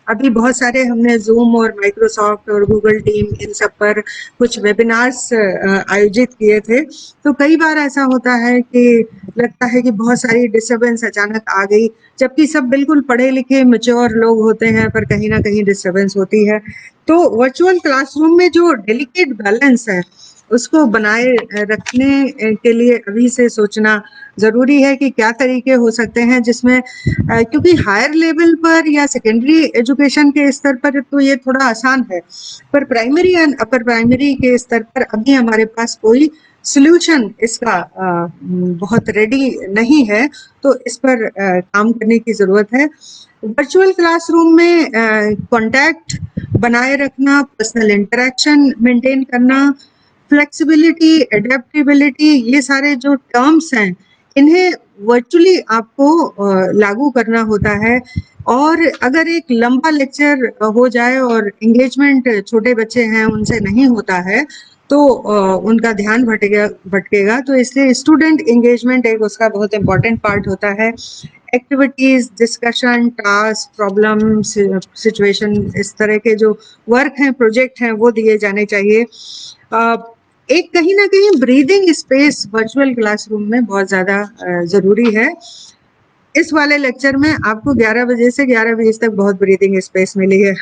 अभी बहुत सारे हमने जूम और माइक्रोसॉफ्ट और गूगल टीम इन सब पर कुछ वेबिनार्स आयोजित किए थे, तो कई बार ऐसा होता है कि लगता है कि बहुत सारी डिस्टर्बेंस अचानक आ गई, जबकि सब बिल्कुल पढ़े लिखे मैच्योर लोग होते हैं, पर कहीं ना कहीं डिस्टर्बेंस होती है। तो वर्चुअल क्लासरूम में जो डेलिकेट बैलेंस है उसको बनाए रखने के लिए अभी से सोचना जरूरी है कि क्या तरीके हो सकते हैं जिसमें क्योंकि हायर लेवल पर या सेकेंडरी एजुकेशन के स्तर पर तो ये थोड़ा आसान है, पर प्राइमरी एंड अपर प्राइमरी के स्तर पर अभी हमारे पास कोई सॉल्यूशन इसका बहुत रेडी नहीं है, तो इस पर काम करने की जरूरत है। वर्चुअल क्लासरूम में कांटेक्ट बनाए रखना, पर्सनल इंटरेक्शन मेंटेन करना, फ्लेक्सिबिलिटी, एडेप्टेबिलिटी, ये सारे जो टर्म्स हैं इन्हें वर्चुअली आपको लागू करना होता है। और अगर एक लंबा लेक्चर हो जाए और एंगेजमेंट, छोटे बच्चे हैं उनसे नहीं होता है, तो उनका ध्यान भटकेगा, तो इसलिए स्टूडेंट एंगेजमेंट एक उसका बहुत इंपॉर्टेंट पार्ट होता है। Activities, discussion, task, problem, situation, इस तरह के जो वर्क हैं, प्रोजेक्ट हैं, वो दिए जाने चाहिए। एक कहीं ना कहीं ब्रीदिंग स्पेस वर्चुअल क्लासरूम में बहुत ज्यादा जरूरी है। इस वाले लेक्चर में आपको 11 बजे से 11 बजे तक बहुत ब्रीदिंग स्पेस मिली है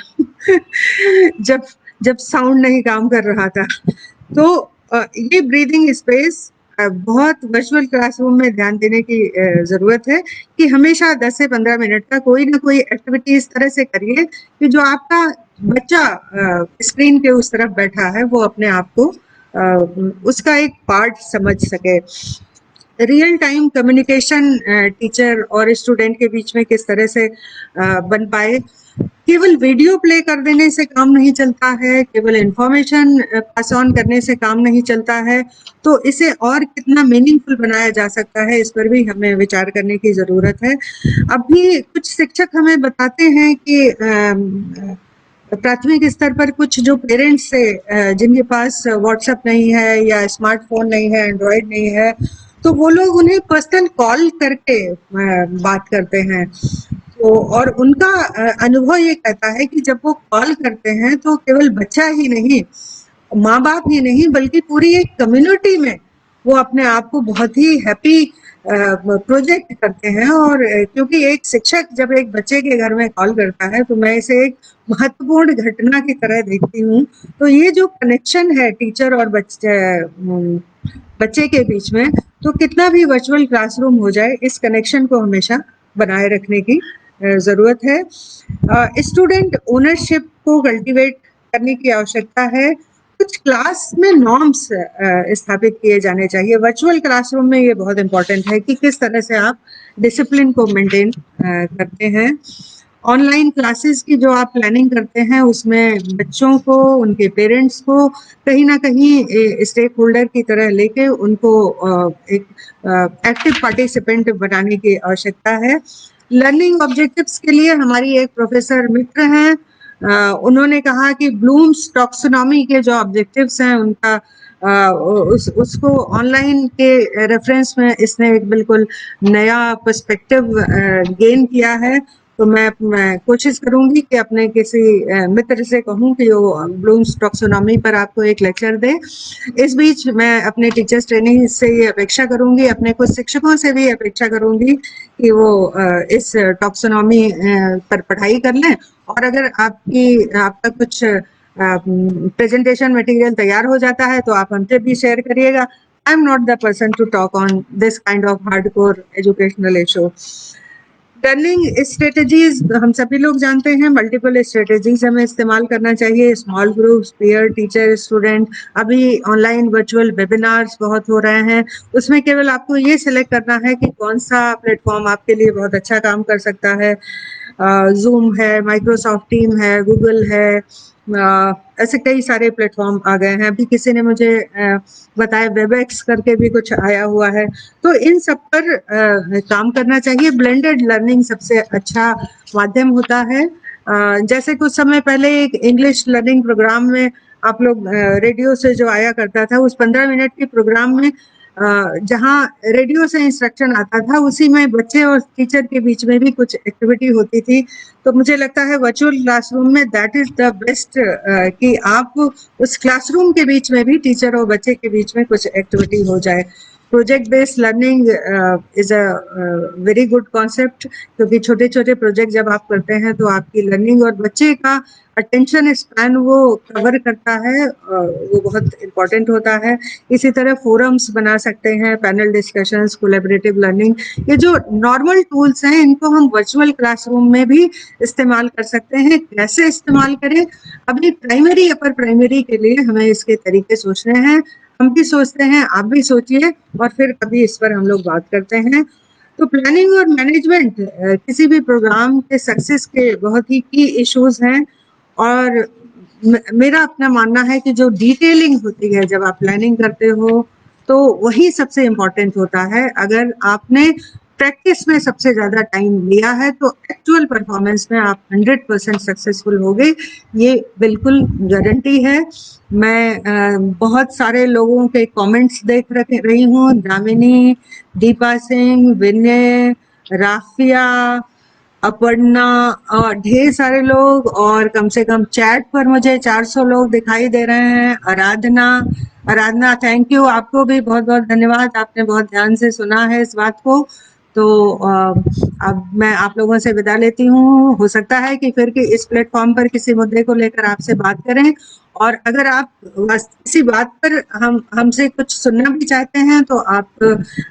जब जब साउंड नहीं काम कर रहा था। तो ये ब्रीदिंग स्पेस बहुत वर्चुअल क्लासरूम में ध्यान देने की ज़रूरत है कि हमेशा 10 से 15 मिनट का कोई ना कोई एक्टिविटी इस तरह से करिए कि जो आपका बच्चा स्क्रीन के उस तरफ बैठा है वो अपने आप को उसका एक पार्ट समझ सके। रियल टाइम कम्युनिकेशन टीचर और स्टूडेंट के बीच में किस तरह से बन पाए। केवल वीडियो प्ले कर देने से काम नहीं चलता है, केवल इंफॉर्मेशन पास ऑन करने से काम नहीं चलता है, तो इसे और कितना मीनिंगफुल बनाया जा सकता है, इस पर भी हमें विचार करने की ज़रूरत है। अभी कुछ शिक्षक हमें बताते हैं कि प्राथमिक स्तर पर कुछ जो पेरेंट्स से जिनके पास व्हाट्सएप नहीं है या स्मार्टफोन नहीं है, एंड्रॉयड नहीं है, तो वो लोग उन्हें पर्सनल कॉल करके बात करते हैं। तो और उनका अनुभव ये कहता है कि जब वो कॉल करते हैं तो केवल बच्चा ही नहीं, माँ बाप ही नहीं, बल्कि पूरी एक कम्युनिटी में वो अपने आप को बहुत ही हैप्पी प्रोजेक्ट करते हैं। और क्योंकि एक शिक्षक जब एक बच्चे के घर में कॉल करता है तो मैं इसे एक महत्वपूर्ण घटना की तरह देखती हूँ। तो ये जो कनेक्शन है टीचर और बच्चे के बीच में, तो कितना भी वर्चुअल क्लासरूम हो जाए, इस कनेक्शन को हमेशा बनाए रखने की ज़रूरत है। स्टूडेंट ओनरशिप को कल्टीवेट करने की आवश्यकता है। कुछ क्लास में नॉर्म्स स्थापित किए जाने चाहिए। वर्चुअल क्लासरूम में ये बहुत इम्पोर्टेंट है कि किस तरह से आप डिसिप्लिन को मेंटेन करते हैं। ऑनलाइन क्लासेस की जो आप प्लानिंग करते हैं उसमें बच्चों को, उनके पेरेंट्स को कहीं ना कहीं स्टेक होल्डर की तरह लेके उनको एक एक्टिव पार्टिसिपेंट बनाने की आवश्यकता है। लर्निंग ऑब्जेक्टिव्स के लिए हमारी एक प्रोफेसर मित्र हैं, उन्होंने कहा कि ब्लूम्स टैक्सोनॉमी के जो ऑब्जेक्टिव्स हैं उनका उसको ऑनलाइन के रेफरेंस में इसने एक बिल्कुल नया पर्सपेक्टिव गेन किया है। तो मैं कोशिश करूंगी कि अपने किसी मित्र से कहूं कि वो ब्लूम्स टैक्सोनॉमी पर आपको एक लेक्चर दे। इस बीच मैं अपने टीचर्स ट्रेनिंग से ये अपेक्षा करूंगी, अपने कुछ शिक्षकों से भी अपेक्षा करूंगी कि वो इस टैक्सोनॉमी पर पढ़ाई कर लें। और अगर आपका कुछ प्रेजेंटेशन मटेरियल तैयार हो जाता है तो आप हमसे भी शेयर करिएगा। I am not the person to talk on this kind of hardcore educational issue. Learning strategies हम सभी लोग जानते हैं, मल्टीपल स्ट्रेटेजीज हमें इस्तेमाल करना चाहिए। Small groups, peer, teacher, student, अभी ऑनलाइन वर्चुअल वेबिनार्स बहुत हो रहे हैं, उसमें केवल आपको ये सिलेक्ट करना है कि कौन सा प्लेटफॉर्म आपके लिए बहुत अच्छा काम कर सकता है। जूम है, माइक्रोसॉफ्ट टीम है, गूगल है, ऐसे कई सारे प्लेटफॉर्म आ गए हैं। अभी किसी ने मुझे बताया वेबएक्स करके भी कुछ आया हुआ है। तो इन सब पर काम करना चाहिए। ब्लेंडेड लर्निंग सबसे अच्छा माध्यम होता है। जैसे कुछ समय पहले एक इंग्लिश लर्निंग प्रोग्राम में आप लोग रेडियो से जो आया करता था, उस 15 मिनट के प्रोग्राम में जहाँ रेडियो से इंस्ट्रक्शन आता था, उसी में बच्चे और टीचर के बीच में भी कुछ एक्टिविटी होती थी। तो मुझे लगता है वर्चुअल क्लासरूम में दैट इज द बेस्ट कि आप उस क्लासरूम के बीच में भी टीचर और बच्चे के बीच में कुछ एक्टिविटी हो जाए। Project based learning is a very good concept, क्योंकि छोटे छोटे प्रोजेक्ट जब आप करते हैं तो आपकी लर्निंग और बच्चे का अटेंशन स्पैन वो कवर करता है, वो बहुत इम्पोर्टेंट होता है। इसी तरह फोरम्स बना सकते हैं, पैनल डिस्कशंस, कोलैबोरेटिव लर्निंग, ये जो नॉर्मल टूल्स हैं इनको हम वर्चुअल क्लासरूम में भी इस्तेमाल कर सकते हैं। कैसे इस्तेमाल करें, अभी प्राइमरी अपर प्राइमरी के लिए हमें इसके तरीके सोचने हैं। हम भी सोचते हैं, आप भी सोचिए, और फिर कभी इस पर हम लोग बात करते हैं। तो प्लानिंग और मैनेजमेंट किसी भी प्रोग्राम के सक्सेस के बहुत ही की इश्यूज हैं। और मेरा अपना मानना है कि जो डिटेलिंग होती है जब आप प्लानिंग करते हो तो वही सबसे इम्पोर्टेंट होता है। अगर आपने प्रैक्टिस में सबसे ज़्यादा टाइम लिया है तो एक्चुअल परफॉर्मेंस में आप 100% सक्सेसफुल होगे, ये बिल्कुल गारंटी है। मैं बहुत सारे लोगों के कमेंट्स देख रही हूँ, दामिनी, दीपा सिंह, विनय, राफिया, अपर्णा और ढेर सारे लोग, और कम से कम चैट पर मुझे 400 लोग दिखाई दे रहे हैं। आराधना, थैंक यू, आपको भी बहुत बहुत धन्यवाद, आपने बहुत ध्यान से सुना है इस बात को। तो अब मैं आप लोगों से विदा लेती हूँ। हो सकता है कि फिर इस प्लेटफॉर्म पर किसी मुद्दे को लेकर आपसे बात करें, और अगर आप किसी बात पर हमसे कुछ सुनना भी चाहते हैं तो आप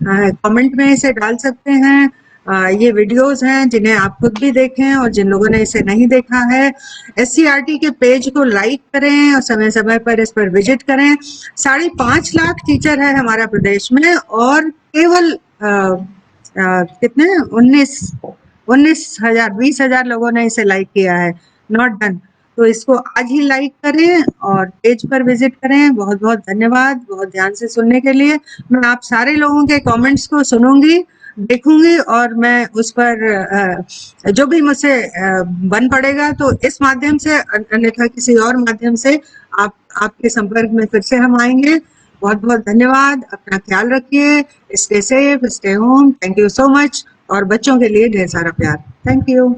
कमेंट में इसे डाल सकते हैं। ये वीडियोस हैं जिन्हें आप खुद भी देखें, और जिन लोगों ने इसे नहीं देखा है, SCERT के पेज को लाइक करें और समय समय पर इस पर विजिट करें। 5.5 लाख टीचर है हमारा प्रदेश में, और केवल कितने 19,000 20,000 लोगों ने इसे लाइक किया है। Not done. तो इसको आज ही लाइक करें और पेज पर विजिट करें। बहुत बहुत धन्यवाद बहुत ध्यान से सुनने के लिए। मैं आप सारे लोगों के कमेंट्स को सुनूंगी, देखूंगी, और मैं उस पर जो भी मुझसे बन पड़ेगा तो इस माध्यम से, अन्यथा किसी और माध्यम से आपके संपर्क में फिर से हम आएंगे। बहुत बहुत धन्यवाद। अपना ख्याल रखिए। Stay safe, stay home. Thank you so much. और बच्चों के लिए ढेर सारा प्यार। Thank you.